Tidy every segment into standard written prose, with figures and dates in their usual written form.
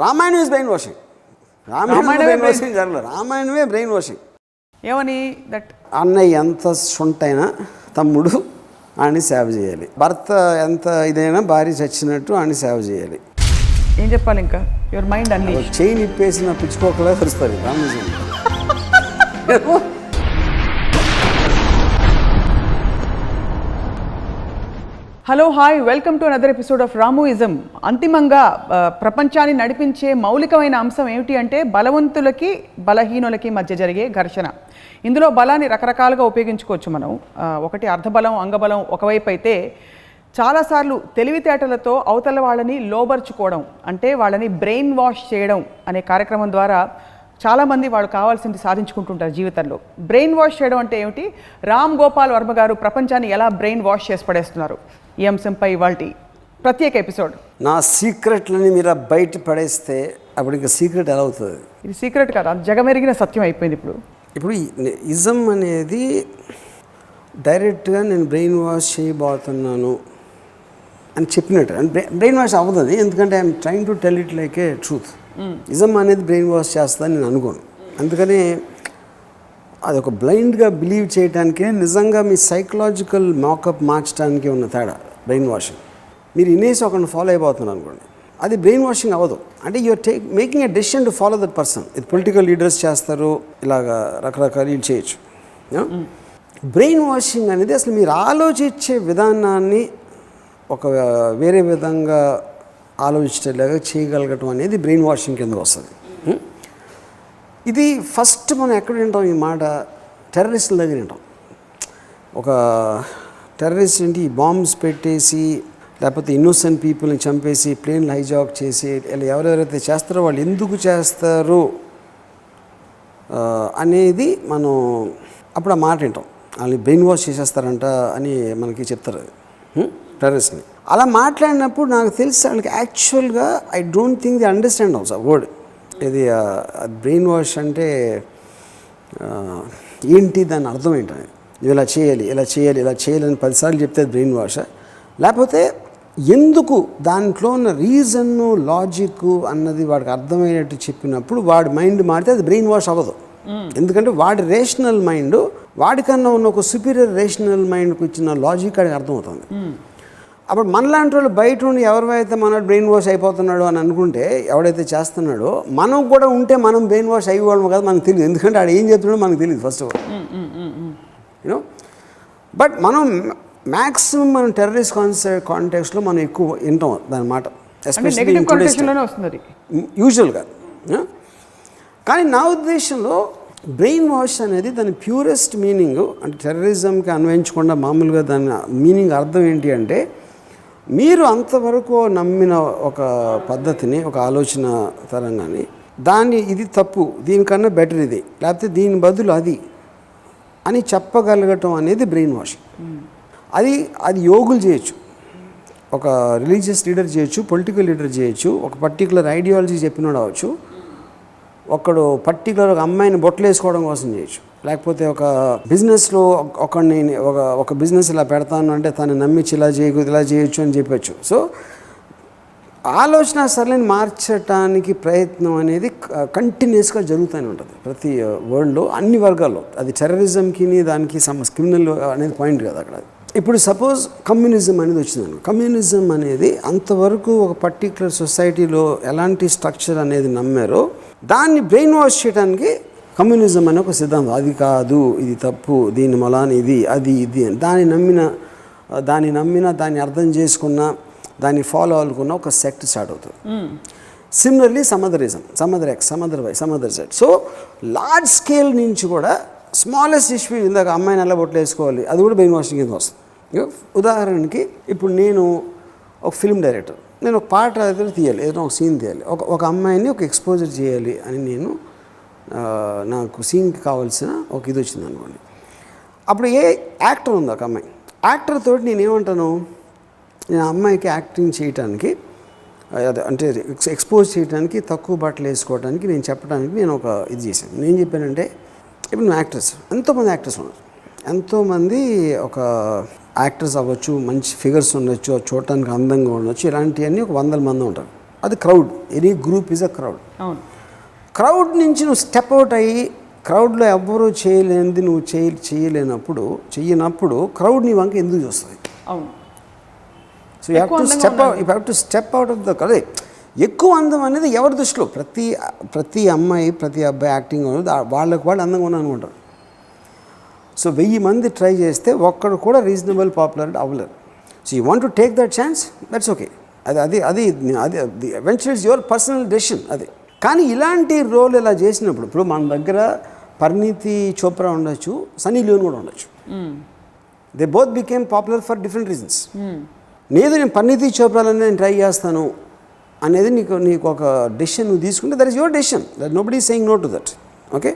Ramayanam is brain washing. రామాయణమే brain washing. ఏమని that అన్నయ్య ఎంత సొంటైనా తమ్ముడు ఆడిని సేవ చేయాలి, భర్త ఎంత ఇదైనా భార్య చచ్చినట్టు ఆడిని సేవ చేయాలి. ఏం చెప్పాలి ఇంకా? యువర్ మైండ్ అన్ని చైన్ ఇప్పేసిన పిచ్చుకోకలే తెలుస్తుంది Ramuism. Hello hi, welcome to another episode of Ramuism. అంతిమంగా ప్రపంచాన్ని నడిపించే మౌలికమైన అంశం ఏమిటి అంటే బలవంతులకి బలహీనులకి మధ్య జరిగే ఘర్షణ. ఇందులో బలాన్ని రకరకాలుగా ఉపయోగించుకోవచ్చు మనం. ఒకటి అర్ధబలం, అంగబలం ఒకవైపు అయితే, చాలాసార్లు తెలివితేటలతో అవతల వాళ్ళని లోబర్చుకోవడం, అంటే వాళ్ళని బ్రెయిన్ వాష్ చేయడం అనే కార్యక్రమం ద్వారా చాలామంది వాళ్ళు కావాల్సింది సాధించుకుంటుంటారు జీవితంలో. బ్రెయిన్ వాష్ చేయడం అంటే ఏమిటి? రామ్ గోపాల్ వర్మ గారు ప్రపంచాన్ని ఎలా బ్రెయిన్ వాష్ చేసి పడేస్తున్నారు, ఈ అంశంపై ఇవాల్టి ప్రత్యేక ఎపిసోడ్. నా సీక్రెట్లని మీరు బయట పడేస్తే అప్పుడు ఇంకా సీక్రెట్ ఎలా అవుతుంది? ఇది సీక్రెట్ కాదు, అది జగమెరిగిన సత్యం అయిపోయింది. ఇప్పుడు ఇజం అనేది డైరెక్ట్గా నేను బ్రెయిన్ వాష్ చేయబోతున్నాను అని చెప్పినట్టు బ్రెయిన్ వాష్ అవ్వదు, ఎందుకంటే I'm trying to tell it like A truth. నిజం అనేది బ్రెయిన్ వాష్ చేస్తుందని నేను అనుకోను. అందుకని అదొక బ్లైండ్గా బిలీవ్ చేయడానికి, నిజంగా మీ సైకలాజికల్ మాకప్ మార్చడానికి ఉన్న తేడా బ్రెయిన్ వాషింగ్. మీరు ఇనేసి ఒకరిని ఫాలో అయిపోతున్నారు అనుకోండి, అది బ్రెయిన్ వాషింగ్ అవ్వదు. అంటే you're making a decision to follow that person. ఇది పొలిటికల్ లీడర్స్ చేస్తారు, ఇలాగా రకరకాల వీళ్ళు చేయొచ్చు. బ్రెయిన్ వాషింగ్ అనేది అసలు మీరు ఆలోచించే విధానాన్ని ఒక వేరే విధంగా ఆలోచించేలాగా చేయగలగటం అనేది బ్రెయిన్ వాషింగ్ కిందకు వస్తుంది. ఇది ఫస్ట్ మనం ఎక్కడ వింటాం ఈ మాట? టెర్రరిస్టుల దగ్గర వింటాం. ఒక టెర్రరిస్ట్ ఏంటి, బాంబ్స్ పెట్టేసి లేకపోతే ఇన్నోసెంట్ పీపుల్ని చంపేసి ప్లేన్లు హైజాక్ చేసి ఇలా ఎవరెవరైతే చేస్తారో వాళ్ళు ఎందుకు చేస్తారు అనేది మనం అప్పుడు ఆ మాట వింటాం. వాళ్ళని బ్రెయిన్ వాష్ చేసేస్తారంట అని మనకి చెప్తారు టెర్రరిస్ట్ని. అలా మాట్లాడినప్పుడు నాకు తెలిసి వాళ్ళకి యాక్చువల్గా I don't think the understand also word. ఇది బ్రెయిన్ వాష్ అంటే ఏంటి, దాని అర్థం ఏంటని, ఇలా చేయాలి ఇలా చేయాలి ఇలా చేయాలని 10 సార్లు చెప్తే బ్రెయిన్ వాష్, లేకపోతే ఎందుకు దాంట్లో ఉన్న రీజన్ను లాజిక్ అన్నది వాడికి అర్థమయ్యేటట్టు చెప్పినప్పుడు వాడి మైండ్ మారితే అది బ్రెయిన్ వాష్ అవ్వదు. ఎందుకంటే వాడి రేషనల్ మైండ్ వాడికన్నా ఉన్న ఒక సుపీరియర్ రేషనల్ మైండ్కి ఇచ్చిన లాజిక్ వాడికి అర్థమవుతుంది. అప్పుడు మనలాంటి వాళ్ళు బయట ఉండి ఎవరైతే మన బ్రెయిన్ వాష్ అయిపోతున్నాడు అని అనుకుంటే, ఎవడైతే చేస్తున్నాడో మనం కూడా ఉంటే మనం బ్రెయిన్ వాష్ అయ్యేవాళ్ళం కదా, మనకు తెలియదు. ఎందుకంటే ఆడు ఏం చెప్తున్నాడో మనకు తెలియదు first of all, you know. But మనం మ్యాక్సిమం మనం టెర్రరిస్ట్ కాంటెక్స్ట్లో మనం ఎక్కువ వింటాం దాని మాట, ఎస్పెషల్లీ యూజువల్గా. కానీ నా ఉద్దేశంలో బ్రెయిన్ వాష్ అనేది దాని ప్యూరెస్ట్ మీనింగ్, అంటే టెర్రరిజంకి అన్వయించకుండా మామూలుగా దాని మీనింగ్ అర్థం ఏంటి అంటే, మీరు అంతవరకు నమ్మిన ఒక పద్ధతిని, ఒక ఆలోచన తరంగాని దాన్ని ఇది తప్పు, దీనికన్నా బెటర్ ఇది, లేకపోతే దీని బదులు అది అని చెప్పగలగటం అనేది బ్రెయిన్ వాష్. అది యోగులు చేయొచ్చు, ఒక రిలీజియస్ లీడర్ చేయొచ్చు, పొలిటికల్ లీడర్ చేయొచ్చు, ఒక పర్టికులర్ ఐడియాలజీ చెప్పినోడు అవ్వచ్చు, ఒకడు పర్టికులర్ ఒక అమ్మాయిని బొట్టలు వేసుకోవడం కోసం చేయొచ్చు, లేకపోతే ఒక బిజినెస్లో ఒకడిని ఒక బిజినెస్ ఇలా పెడతాను అంటే తను నమ్మించి ఇలా చేయకూడదు ఇలా చేయొచ్చు అని చెప్పచ్చు. సో ఆలోచన సరళిని మార్చడానికి ప్రయత్నం అనేది కంటిన్యూస్గా జరుగుతూనే ఉంటుంది ప్రతి వరల్డ్లో, అన్ని వర్గాల్లో. అది టెర్రరిజంకి దానికి క్రిమినల్ అనేది పాయింట్ కదా అక్కడ. ఇప్పుడు సపోజ్ కమ్యూనిజం అనేది వచ్చిందను, కమ్యూనిజం అనేది అంతవరకు ఒక పర్టికులర్ సొసైటీలో ఎలాంటి స్ట్రక్చర్ అనేది నమ్మారో దాన్ని బ్రెయిన్ వాష్ చేయడానికి కమ్యూనిజం అనే ఒక సిద్ధాంతం, అది కాదు ఇది తప్పు, దీని మలాని ఇది అది ఇది అని దాన్ని నమ్మిన దాన్ని అర్థం చేసుకున్న దాన్ని ఫాలో అవ్వకున్న ఒక సెక్ట్ స్టార్ట్ అవుతుంది. సిమిలర్లీ సమదరిజం, some other X, some other Y, some other Z. So large scale నుంచి కూడా స్మాలెస్ట్ ఇష్యూ, ఇందాక అమ్మాయిని ఎలా బొట్లు వేసుకోవాలి, అది కూడా బ్రెయిన్ వాషింగ్ కింద వస్తుంది. ఉదాహరణకి ఇప్పుడు నేను ఒక ఫిల్మ్ డైరెక్టర్, నేను ఒక పాట తీయాలి, ఏదైనా ఒక సీన్ తీయాలి, ఒక అమ్మాయిని ఒక ఎక్స్పోజర్ చేయాలి అని నేను నాకు సీన్కి కావాల్సిన ఒక ఇది వచ్చింది అనుకోండి. అప్పుడు ఏ యాక్టర్ ఉంది, ఒక అమ్మాయి యాక్టర్ తోటి నేనేమంటాను, నేను అమ్మాయికి యాక్టింగ్ చేయడానికి అంటే ఎక్స్పోజ్ చేయడానికి, తక్కువ బట్టలు వేసుకోవడానికి నేను చెప్పడానికి నేను ఒక ఇది చేశాను. నేను చెప్పానంటే, ఇప్పుడు నువ్వు యాక్ట్రెస్, ఎంతోమంది యాక్టర్స్ ఉన్నారు, ఎంతోమంది ఒక యాక్టర్స్ అవ్వచ్చు, మంచి ఫిగర్స్ ఉండొచ్చు, చూడటానికి అందంగా ఉండొచ్చు, ఇలాంటివన్నీ ఒక 100 మంది ఉంటారు. అది crowd. Any group is a crowd. అవును. క్రౌడ్ నుంచి నువ్వు స్టెప్ అవుట్ అయ్యి క్రౌడ్లో ఎవ్వరూ చేయలేనిది నువ్వు చెయ్యనప్పుడు క్రౌడ్ నీ వంక ఎందుకు చూస్తుంది? అవును. So you have to step out of the అదే ఎక్కువ అందం అనేది ఎవరి దృష్టిలో ప్రతి అమ్మాయి ప్రతి అబ్బాయి యాక్టింగ్ వాళ్ళకి వాళ్ళు అందంగా ఉన్నారు అనుకుంటారు. సో 1000 మంది ట్రై చేస్తే ఒక్కడు కూడా రీజనబుల్ పాపులారిటీ అవ్వలేరు. So you want to take that chance, that's okay. అది eventually it's your personal decision అది. కానీ ఇలాంటి రోల్ ఇలా చేసినప్పుడు ఇప్పుడు మన దగ్గర పరిణీతి చోప్రా ఉండొచ్చు, సన్నీ లియోన్ కూడా ఉండొచ్చు. They both became popular for different reasons. నేను పరిణీతి చోప్రాలని నేను ట్రై చేస్తాను అనేది నీకు ఒక డెసిషన్ నువ్వు తీసుకుంటే that is your decision. That nobody is saying no to that. Okay,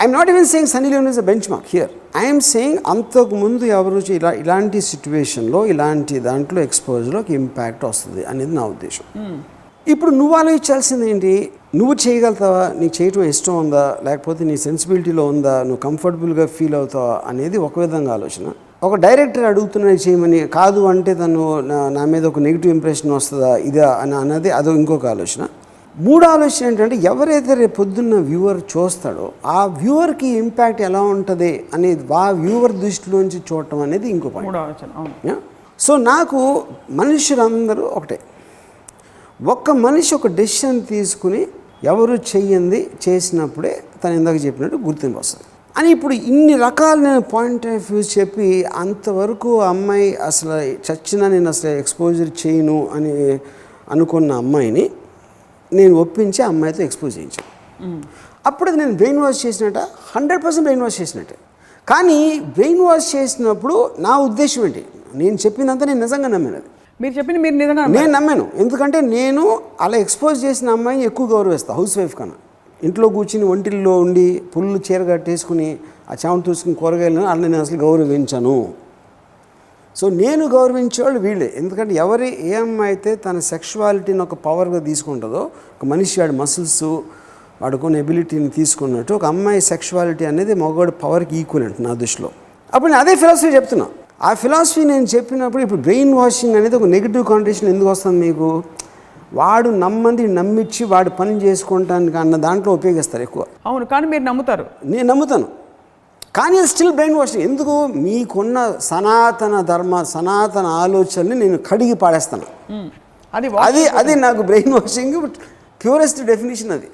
I'm not even saying Sunny Leone is a benchmark here. I'm saying అంతకుముందు ఎవరు ఇలాంటి సిచ్యువేషన్లో ఇలాంటి దాంట్లో ఎక్స్పోజ్లోకి ఇంపాక్ట్ వస్తుంది అనేది నా ఉద్దేశం. ఇప్పుడు నువ్వు ఆలోచించాల్సింది ఏంటి? నువ్వు చేయగలుగుతావా? నీకు చేయటం ఇష్టం ఉందా, లేకపోతే నీ సెన్సిబిలిటీలో ఉందా, నువ్వు కంఫర్టబుల్గా ఫీల్ అవుతావా అనేది ఒక విధంగా ఆలోచన. ఒక డైరెక్టర్ అడుగుతున్నాడు చేయమని, కాదు అంటే తను నా మీద ఒక నెగిటివ్ ఇంప్రెషన్ వస్తుందా ఇదా అన్నది అదో ఇంకొక ఆలోచన. మూడో ఆలోచన ఏంటంటే ఎవరైతే రేపు పొద్దున్న వ్యూవర్ చూస్తాడో ఆ వ్యూవర్కి ఇంపాక్ట్ ఎలా ఉంటుంది అనేది ఆ వ్యూవర్ దృష్టిలోంచి చూడటం అనేది ఇంకో పాయింట్. సో నాకు మనుషులందరూ ఒకటే. ఒక్క మనిషి ఒక డెసిషన్ తీసుకుని ఎవరు చెయ్యింది చేసినప్పుడే తను ఇందాక చెప్పినట్టు గుర్తింపు వస్తుంది అని. ఇప్పుడు ఇన్ని రకాల నేను పాయింట్ ఆఫ్ వ్యూస్ చెప్పి అంతవరకు అమ్మాయి అసలు చచ్చినా నేను అసలు ఎక్స్పోజర్ చేయను అని అనుకున్న అమ్మాయిని నేను ఒప్పించి అమ్మాయితో ఎక్స్పోజ్ చేయించాను. అప్పుడు నేను బ్రెయిన్ వాష్ చేసినట్ట, 100% బ్రెయిన్ వాష్ చేసినట్టే. కానీ బ్రెయిన్ వాష్ చేసినప్పుడు నా ఉద్దేశం ఏంటి? నేను చెప్పిందంతా నేను నిజంగా నమ్మినది. మీరు చెప్పింది మీరు నిజంగా నేను నమ్మాను. ఎందుకంటే నేను అలా ఎక్స్పోజ్ చేసిన అమ్మాయిని ఎక్కువ గౌరవిస్తాను హౌస్ వైఫ్ కన్నా. ఇంట్లో కూర్చుని ఒంటిల్లో ఉండి పుల్లు చీర కట్టేసుకుని ఆ చావును చూసుకుని కూరగాయలను అలా నేను అసలు గౌరవించాను. సో నేను గౌరవించేవాళ్ళు వీళ్ళే. ఎందుకంటే ఏ అమ్మాయి అయితే తన సెక్షువాలిటీని ఒక పవర్గా తీసుకుంటుందో, ఒక మనిషి వాడి మసిల్స్ వాడుకున్న ఎబిలిటీని తీసుకున్నట్టు ఒక అమ్మాయి సెక్షువాలిటీ అనేది మగవాడి పవర్కి ఈక్వలెంట్ నా దృష్టిలో. అప్పుడు నేను అదే ఫిలాసఫీ చెప్తున్నా. ఆ ఫిలాసఫీ నేను చెప్పినప్పుడు ఇప్పుడు బ్రెయిన్ వాషింగ్ అనేది ఒక నెగిటివ్ కాంటెక్షన్ ఎందుకు వస్తుంది మీకు? వాడు నమ్మించి వాడు పని చేసుకుంటానికి అన్న దాంట్లో ఉపయోగిస్తారు ఎక్కువ. అవును, కానీ మీరు నమ్ముతారు. నేను నమ్ముతాను, కానీ అది స్టిల్ బ్రెయిన్ వాషింగ్. ఎందుకు? మీకున్న సనాతన ఆలోచనని నేను కడిగి పాడేస్తాను. అది నాకు బ్రెయిన్ వాషింగ్ ప్యూరెస్ట్ డెఫినేషన్ అది.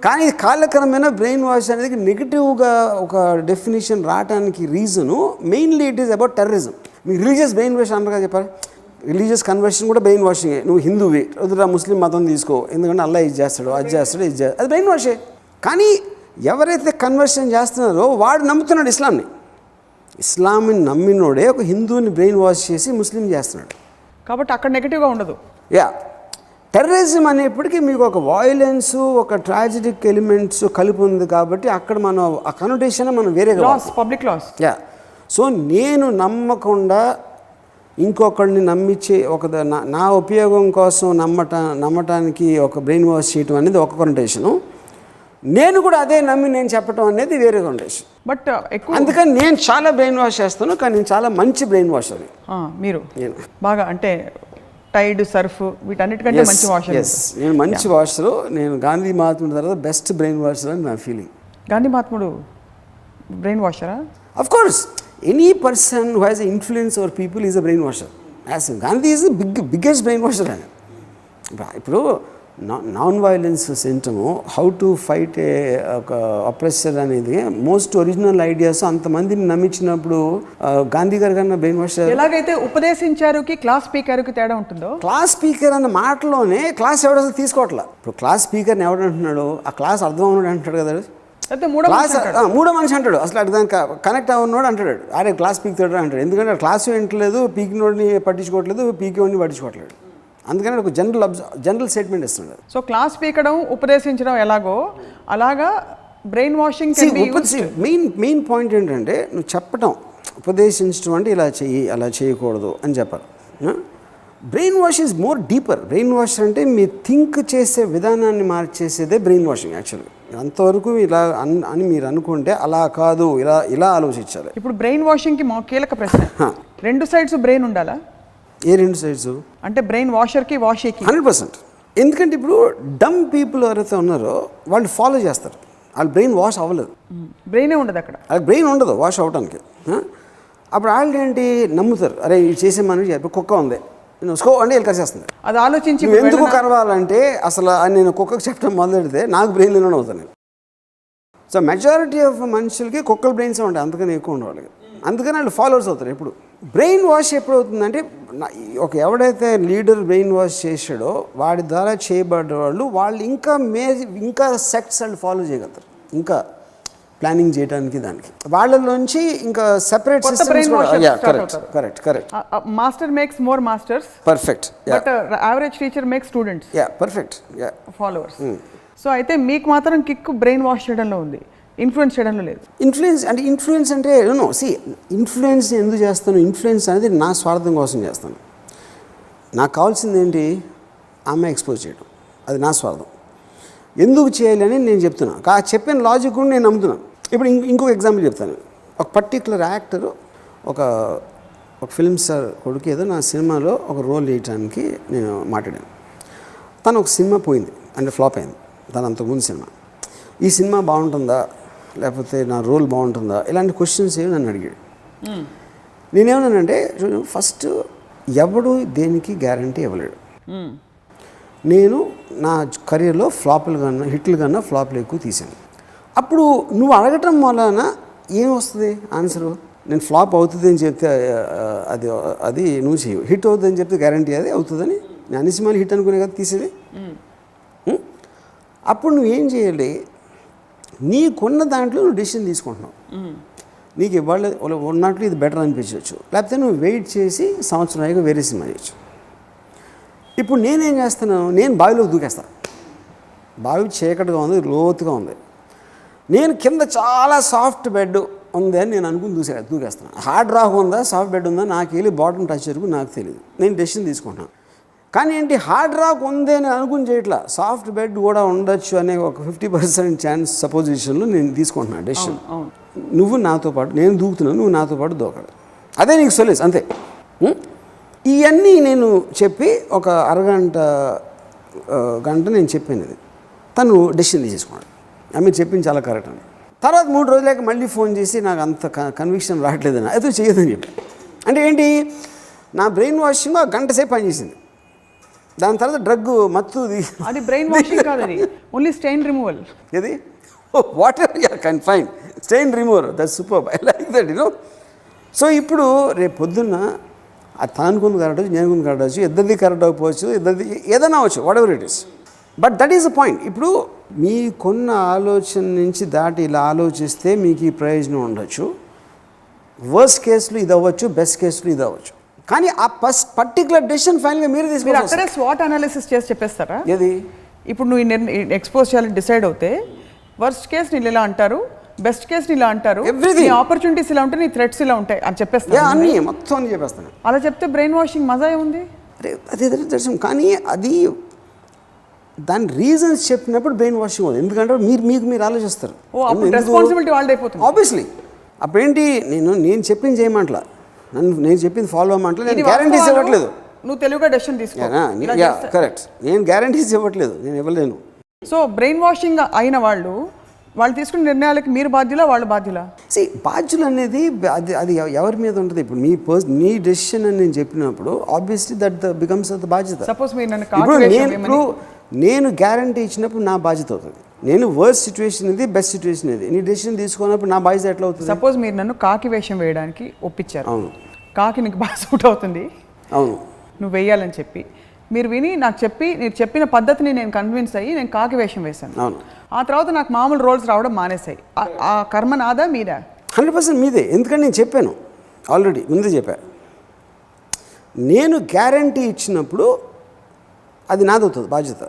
కానీ కాలక్రమేణా బ్రెయిన్ వాష్ అనేది నెగిటివ్గా ఒక డెఫినేషన్ రావడానికి reason mainly it is about terrorism. మీకు రిలీజియస్ బ్రెయిన్ వాష్ అంటారుగా చెప్పారు. రిలీజియస్ కన్వర్షన్ కూడా బ్రెయిన్ వాషింగే. నువ్వు హిందూవి, వద్దురా ముస్లిం మతం తీసుకో, ఎందుకంటే అల్లా ఇది చేస్తాడు, అది చేస్తాడు, ఇది చేస్తాడు, అది బ్రెయిన్ వాషే. కానీ ఎవరైతే కన్వర్షన్ చేస్తున్నారో వాడు నమ్ముతున్నాడు ఇస్లాంని నమ్మినోడే ఒక హిందూని బ్రెయిన్ వాష్ చేసి ముస్లిం చేస్తున్నాడు. కాబట్టి అక్కడ నెగిటివ్గా ఉండదు. టెర్రరిజం అనేప్పటికీ మీకు ఒక వాయిలెన్స్, ఒక ట్రాజిడిక్ ఎలిమెంట్స్ కలిపి ఉంది. కాబట్టి అక్కడ మనం ఆ కనోటేషన్ మనం వేరేగా పబ్లిక్ లాస్. సో నేను నమ్మకుండా ఇంకొకరిని నమ్మించి నా ఉపయోగం కోసం నమ్మటానికి ఒక బ్రెయిన్ వాష్ చేయటం అనేది ఒక కనోటేషను. నేను కూడా అదే నమ్మి నేను చెప్పటం అనేది వేరే కనోటేషన్. బట్ అందుకని నేను చాలా బ్రెయిన్ వాష్ చేస్తాను, కానీ నేను చాలా మంచి బ్రెయిన్ వాష్ అది. మీరు బాగా అంటే టైడ్, సర్ఫ్ వీటన్నిటికంటే మంచి వాషర్. నేను మంచి వాషరు. నేను గాంధీ మహాత్ముడి తర్వాత బెస్ట్ బ్రెయిన్ వాషర్ అని నా ఫీలింగ్. గాంధీ మహాత్ముడు బ్రెయిన్ వాషరా? Of course any person who has influence over people is a brain washer. As Gandhi is biggest brain washer అని. ఇప్పుడు నాన్ వైలెన్స్ సెంటము, హౌ టు ఫైట్ ఒక అప్రెసర్ అనేది మోస్ట్ ఒరిజినల్ ఐడియాస్ అంతమందిని నమ్మించినప్పుడు గాంధీ గారు కన్నా బ్రెయిన్ వాష్. ఎలాగైతే ఉపదేశించారుకి క్లాస్ స్పీకర్కి తేడా ఉంటుందో, క్లాస్ స్పీకర్ అన్న మాటలోనే క్లాస్ ఎవడ అసలు తీసుకోవట్లా. ఇప్పుడు క్లాస్ స్పీకర్ని ఎవడంటున్నాడు? ఆ క్లాస్ అర్థం అవునాడు అంటాడు కదా. మూడో మనిషి అంటాడు, అసలు అటు దానికి కనెక్ట్ అవున్నాడు అంటాడు. అరే క్లాస్ పీకుతాడు అంటాడు. ఎందుకంటే క్లాస్ వింటలేదు, పీకినోడిని పట్టించుకోవట్లేదు, పీకినోడిని పట్టించుకోవట్లేదు. అందుకని ఒక జనరల్ స్టేట్మెంట్ ఇస్తున్నాడు. సో క్లాస్ పీకడం, ఉపదేశించడం ఎలాగో అలాగా బ్రెయిన్ వాషింగ్. మెయిన్ పాయింట్ ఏంటంటే నువ్వు చెప్పటం, ఉపదేశించడం అంటే ఇలా చెయ్యి, అలా చేయకూడదు అని చెప్పాలి. Brain wash is more deeper. Brain wash అంటే మీరు థింక్ చేసే విధానాన్ని మార్చేసేదే బ్రెయిన్ వాషింగ్ యాక్చువల్గా. అంతవరకు ఇలా అని మీరు అనుకుంటే అలా కాదు, ఇలా ఆలోచించాలి. ఇప్పుడు బ్రెయిన్ వాషింగ్కి మా కీలక ప్రశ్న, 2 సైడ్స్ బ్రెయిన్ ఉండాలా? ఏ 2 సైడ్స్? అంటే బ్రెయిన్ వాషర్కి వాషేకి 100%. ఎందుకంటే ఇప్పుడు డమ్ పీపుల్ ఎవరైతే ఉన్నారో వాళ్ళు ఫాలో చేస్తారు, వాళ్ళ బ్రెయిన్ వాష్ అవ్వలేదు, బ్రెయినే ఉండదు అక్కడ, వాళ్ళ బ్రెయిన్ ఉండదు వాష్ అవ్వడానికి. అప్పుడు వాళ్ళు ఏంటి నమ్ముతారు, అరే ఇది చేసే మనిషి చెప్పి కుక్క ఉంది నేను స్కో అంటే వెళ్ళి కరిచేస్తుంది. అది ఆలోచించి ఎందుకు కరవాలంటే అసలు నేను కుక్కకు చెప్పడం మొదలెడితే నాకు బ్రెయిన్లోనే అవుతాను నేను. సో మెజారిటీ ఆఫ్ మనుషులకి కుక్కల బ్రెయిన్స్ ఉంటాయి, అందుకని ఎక్కువ ఉండే వాళ్ళకి, అందుకని వాళ్ళు ఫాలోవర్స్ అవుతారు. ఎప్పుడు బ్రెయిన్ వాష్ ఎప్పుడు అవుతుందంటే ఎవడైతే లీడర్ బ్రెయిన్ వాష్ చేసాడో వాడి ద్వారా చేయబడ్డ వాళ్ళు ఇంకా సెక్ట్స్ వాళ్ళు ఫాలో చేయగలుగుతారు, ఇంకా ప్లానింగ్ చేయడానికి దానికి వాళ్ళలోంచి ఇంకా separate correct. Master makes more masters, perfect. But average teacher makes students perfect followers. So అయితే మీకు మాత్రం కిక్ బ్రెయిన్ వాష్ చేయడంలో ఉంది, ఇన్ఫ్లుయెన్స్ చేయడంలో లేదు. ఇన్ఫ్లుయెన్స్ అంటే ఇన్ఫ్లుయెన్స్ ఎందుకు చేస్తాను? ఇన్ఫ్లుయెన్స్ అనేది నా స్వార్థం కోసం చేస్తాను. నాకు కావాల్సింది ఏంటి? ఆమె ఎక్స్పోజ్ చేయడం, అది నా స్వార్థం. ఎందుకు చేయాలని నేను చెప్తున్నాను, చెప్పిన లాజిక్ కూడా నేను నమ్ముతున్నాను. ఇప్పుడు ఇంకొక ఎగ్జాంపుల్ చెప్తాను. ఒక పర్టికులర్ యాక్టర్ ఒక ఫిల్మ్ స్టార్ కొడుకు ఏదో నా సినిమాలో ఒక రోల్ వేయడానికి నేను మాట్లాడాను. తను ఒక సినిమా పోయింది అంటే ఫ్లాప్ అయింది, తను అంతకుముందు సినిమా. ఈ సినిమా బాగుంటుందా లేకపోతే నా రోల్ బాగుంటుందా ఇలాంటి క్వశ్చన్స్ ఏమి నన్ను అడిగాడు. నేనేమన్నానంటే ఫస్ట్ ఎవడు దేనికి గ్యారంటీ ఇవ్వలేడు. నేను నా కెరీర్లో ఫ్లాపులు కన్నా హిట్లు కన్నా ఫ్లాప్లు ఎక్కువ తీశాను. అప్పుడు నువ్వు అడగటం వలన ఏం వస్తుంది ఆన్సరు? నేను ఫ్లాప్ అవుతుంది అని చెప్తే అది నువ్వు చేయవు, హిట్ అవుతుంది అని చెప్తే గ్యారంటీ అది అవుతుందని. నేను అన్ని సినిమాలు హిట్ అనుకునే కదా తీసేది. అప్పుడు నువ్వేం చేయాలి? నీకున్న దాంట్లో నువ్వు డెసిషన్ తీసుకుంటున్నావు. నీకు ఇవాళ ఉన్నట్లు ఇది బెటర్ అనిపించవచ్చు, లేకపోతే నువ్వు వెయిట్ చేసి సంవత్సరం అయ్యాక వేరే సినిమా చేయొచ్చు. ఇప్పుడు నేనేం చేస్తాను? నేను బావిలోకి దూకేస్తాను. బావి చీకటిగా ఉంది, లోతుగా ఉంది. నేను కింద చాలా సాఫ్ట్ బెడ్ ఉంది అని నేను అనుకుని దూకేస్తాను. హార్డ్ రాక్ ఉందా సాఫ్ట్ బెడ్ ఉందా నాకు వెళ్ళి బాటమ్ టచ్ వరకు నాకు తెలియదు, నేను డెసిషన్ తీసుకుంటున్నాను. కానీ ఏంటి, హార్డ్ రాక్ ఉంది అని అనుకుని చేయట్లా, సాఫ్ట్ బెడ్ కూడా ఉండొచ్చు అనే ఒక 50% ఛాన్స్ సపోజిషన్లో నేను తీసుకుంటున్నాను డెసిషన్. నువ్వు నాతో పాటు, నేను దూకుతున్నాను, నువ్వు నాతో పాటు దూకాలి, అదే నీకు సొల్యూషన్ అంతే. ఇవన్నీ నేను చెప్పి ఒక గంట నేను చెప్పాను. ఇది తను డెసిషన్ తీసేసుకున్నాడు, మీరు చెప్పింది చాలా కరెక్ట్ అని. తర్వాత 3 రోజులకి మళ్ళీ ఫోన్ చేసి నాకు అంత కన్విక్షన్ రావట్లేదని, అయితే చేయదని చెప్పి. అంటే ఏంటి, నా బ్రెయిన్ వాషింగ్ గంట సేపు పనిచేసింది. దాని తర్వాత డ్రగ్ మత్తు, అది బ్రెయిన్ వాషింగ్ కాదు, అది ఓన్లీ స్టెయిన్ రిమూవల్. ఇది what ever you can find, strain remover, that super, I like that you know. So ఇప్పుడు రేపు పొద్దున్న అది తననుకుంది కరెక్ట్ అవచ్చు, నేను కరెక్ట్ అవచ్చు, ఇద్దరిది కరెక్ట్ అవ్వవచ్చు, ఇద్దరిది ఏదైనా అవచ్చు, what ever it is. But that is the point. ఇప్పుడు మీకున్న ఆలోచన నుంచి దాటి ఇలా ఆలోచిస్తే మీకు ఈ ప్రయోజనం ఉండొచ్చు. వర్స్ట్ కేసులు ఇది అవ్వచ్చు, బెస్ట్ కేసులు ఇది అవ్వచ్చు. కానీ ఆ పర్టికులర్ డెసిషన్ ఫైనల్గా మీరు తీసుకుని అక్కడే స్వాట్ అనాలిసిస్ చేసి చెప్పేస్తారా? ఏది ఇప్పుడు నువ్వు ఎక్స్పోజ్ చేయాలని డిసైడ్ అవుతే వర్స్ట్ కేస్ నీళ్ళు ఇలా అంటారు, బెస్ట్ కేస్ ఇలా అంటారు, నీ ఆపర్చునిటీస్ ఇలా ఉంటాయి, నీ థ్రెట్స్ ఇలా ఉంటాయి అని చెప్పేస్తాను. అన్నీ మొత్తం అని చెప్పేస్తాను. అలా చెప్తే బ్రెయిన్ వాషింగ్ మజా ఏముంది? అదే దర్శనం. కానీ అది దాని రీజన్స్ చెప్పినప్పుడు బ్రెయిన్ వాషింగ్ అవుతుంది. ఎందుకంటే మీరు ఆలోచిస్తారు, రెస్పాన్సిబిలిటీ వాళ్ళది అయిపోతుంది ఆబ్వియస్లీ. అప్పుడేంటి, నేను చెప్పింది చేయమంటలా, నేను చెప్పింది ఫాలో అవ్వమంటలా, నేను గ్యారంటీస్ ఇవ్వట్లేదు. నువ్వు తెలుగుగా డెసిషన్ తీసుకో, కరెక్ట్, నేను గ్యారంటీస్ ఇవ్వట్లేదు, నేను ఇవ్వలేను. సో బ్రెయిన్ వాషింగ్ అయిన వాళ్ళు తీసుకున్న నిర్ణయాలకి మీరు బాధ్యులా, వాళ్ళు బాధ్యులా? బాధ్యులు అనేది అది ఎవరి మీద ఉంటుంది. ఇప్పుడు మీ డెసిషన్ అని నేను చెప్పినప్పుడు ఆబ్వియస్లీ దట్ బికమ్స్ ద బాధ్యత. సపోజ్ మీరు నన్ను నేను గ్యారంటీ ఇచ్చినప్పుడు నా బాధ్యత అవుతుంది. నేను వర్స్ట్ సిచ్యువేషన్ ఇది, బెస్ట్ సిచ్యువేషన్ ఇది, నీ డెసిషన్ తీసుకున్నప్పుడు నా బాధ్యత ఎట్లా అవుతుంది? సపోజ్ మీరు నన్ను కాకి వేషం వేయడానికి ఒప్పించారు. అవును, కాకి నీకు బాగా సూట్ అవుతుంది, అవును, నువ్వు వేయాలని చెప్పి మీరు విని నాకు చెప్పి, మీరు చెప్పిన పద్ధతిని నేను కన్విన్స్ అయ్యి నేను కాకి వేషం వేశాను. అవును, ఆ తర్వాత నాకు మామూలు రోల్స్ రావడం మానేసాయి. ఆ కర్మ నాదా మీదా? 100% మీదే. ఎందుకంటే నేను చెప్పాను ఆల్రెడీ, ముందే చెప్పాను. నేను గ్యారంటీ ఇచ్చినప్పుడు అది నాదవుతుంది బాధ్యత.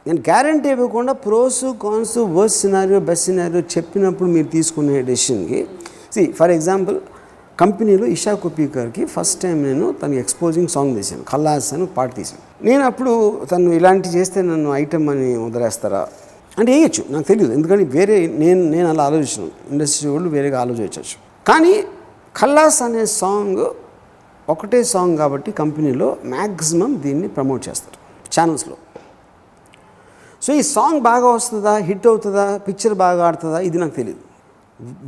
నేను గ్యారంటీ ఇవ్వకుండా pros cons worst scenario best scenario చెప్పినప్పుడు మీరు తీసుకునే డెసిషన్కి ఫర్ ఎగ్జాంపుల్ కంపెనీలో ఇషా కొప్పీకర్కి ఫస్ట్ టైం నేను తనకి ఎక్స్పోజింగ్ సాంగ్ తీశాను, ఖల్లాస్ అని పాట తీశాను. నేను అప్పుడు తను ఇలాంటి చేస్తే నన్ను ఐటమ్ అని వదిలేస్తారా అంటే వేయచ్చు, నాకు తెలియదు. ఎందుకంటే వేరే నేను అలా ఆలోచించాను, ఇండస్ట్రీ వాళ్ళు వేరేగా ఆలోచించవచ్చు. కానీ ఖల్లాస్ అనే సాంగ్ ఒకటే సాంగ్ కాబట్టి కంపెనీలో మ్యాక్సిమం దీన్ని ప్రమోట్ చేస్తారు ఛానల్స్లో. సో ఈ సాంగ్ బాగా వస్తుందా, హిట్ అవుతుందా, పిక్చర్ బాగా ఆడుతుందా, ఇది నాకు తెలియదు.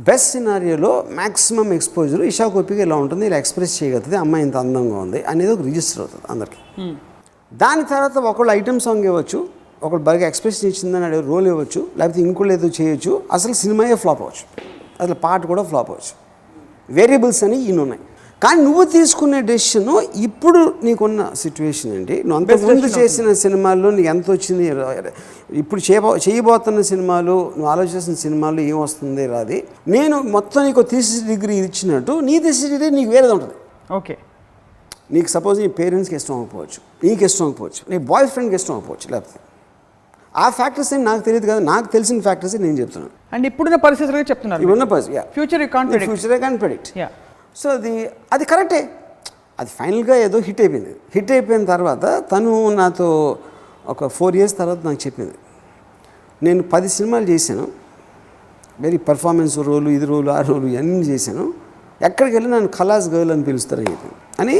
బెస్ట్ సినారియోలో మ్యాక్సిమం ఎక్స్పోజర్ ఇషా కొప్పిగా ఇలా ఉంటుంది, ఇలా ఎక్స్ప్రెస్ చేయగలుగుతుంది, అమ్మాయి ఇంత అందంగా ఉంది అనేది ఒక రిజిస్టర్ అవుతుంది అందరికీ. దాని తర్వాత ఒకళ్ళు ఐటమ్ సాంగ్ ఇవ్వచ్చు, ఒకళ్ళు బాగా ఎక్స్ప్రెషన్ ఇచ్చిందని అడే రోల్ ఇవ్వచ్చు, లేకపోతే ఇంకోళ్ళు ఏదో చేయొచ్చు, అసలు సినిమాయే ఫ్లాప్ అవ్వచ్చు, అసలు పాట కూడా ఫ్లాప్ అవ్వచ్చు. వేరియబుల్స్ అని ఇన్ని ఉన్నాయి. కానీ నువ్వు తీసుకునే డెసిషన్ ఇప్పుడు నీకున్న సిచ్యువేషన్ ఏంటి, నువ్వు అంతకుముందు చేసిన సినిమాల్లో నీకు ఎంత వచ్చింది, ఇప్పుడు చేయబోతున్న సినిమాలు, నువ్వు ఆలోచిస్తున్న సినిమాల్లో ఏం వస్తుంది రాది. నేను మొత్తం నీకు థీసిస్ డిగ్రీ ఇచ్చినట్టు నీ థీసిస్ డిగ్రీ నీకు వేరేది ఉంటుంది. ఓకే, నీకు సపోజ్ నీ పేరెంట్స్కి ఇష్టం అవ్వకపోవచ్చు, నీకు ఇష్టం అవ్వకపోవచ్చు, నీ బాయ్ ఫ్రెండ్కి ఇష్టం అవ్వకపోవచ్చు, లేకపోతే ఆ ఫ్యాక్టర్స్ ఏం నాకు తెలియదు కదా, నాకు తెలిసిన ఫ్యాక్టర్స్ నేను చెప్తున్నాను. అండ్ ఇప్పుడున్న పరిస్థితులు చెప్తున్నారు, ఇప్పుడున్న పరిస్థితి future I can't predict. So అది కరెక్టే. అది ఫైనల్గా ఏదో హిట్ అయిపోయింది. హిట్ అయిపోయిన తర్వాత తను నాతో ఒక 4 years తర్వాత నాకు చెప్పింది, నేను 10 సినిమాలు చేశాను, వెరీ పర్ఫార్మెన్స్ రోలు, ఇది రోలు, ఆ రోలు ఇవన్నీ చేశాను, ఎక్కడికి వెళ్ళి నన్ను ఖలాస్ గర్ల్ అని పిలుస్తారని చెప్పింది. అని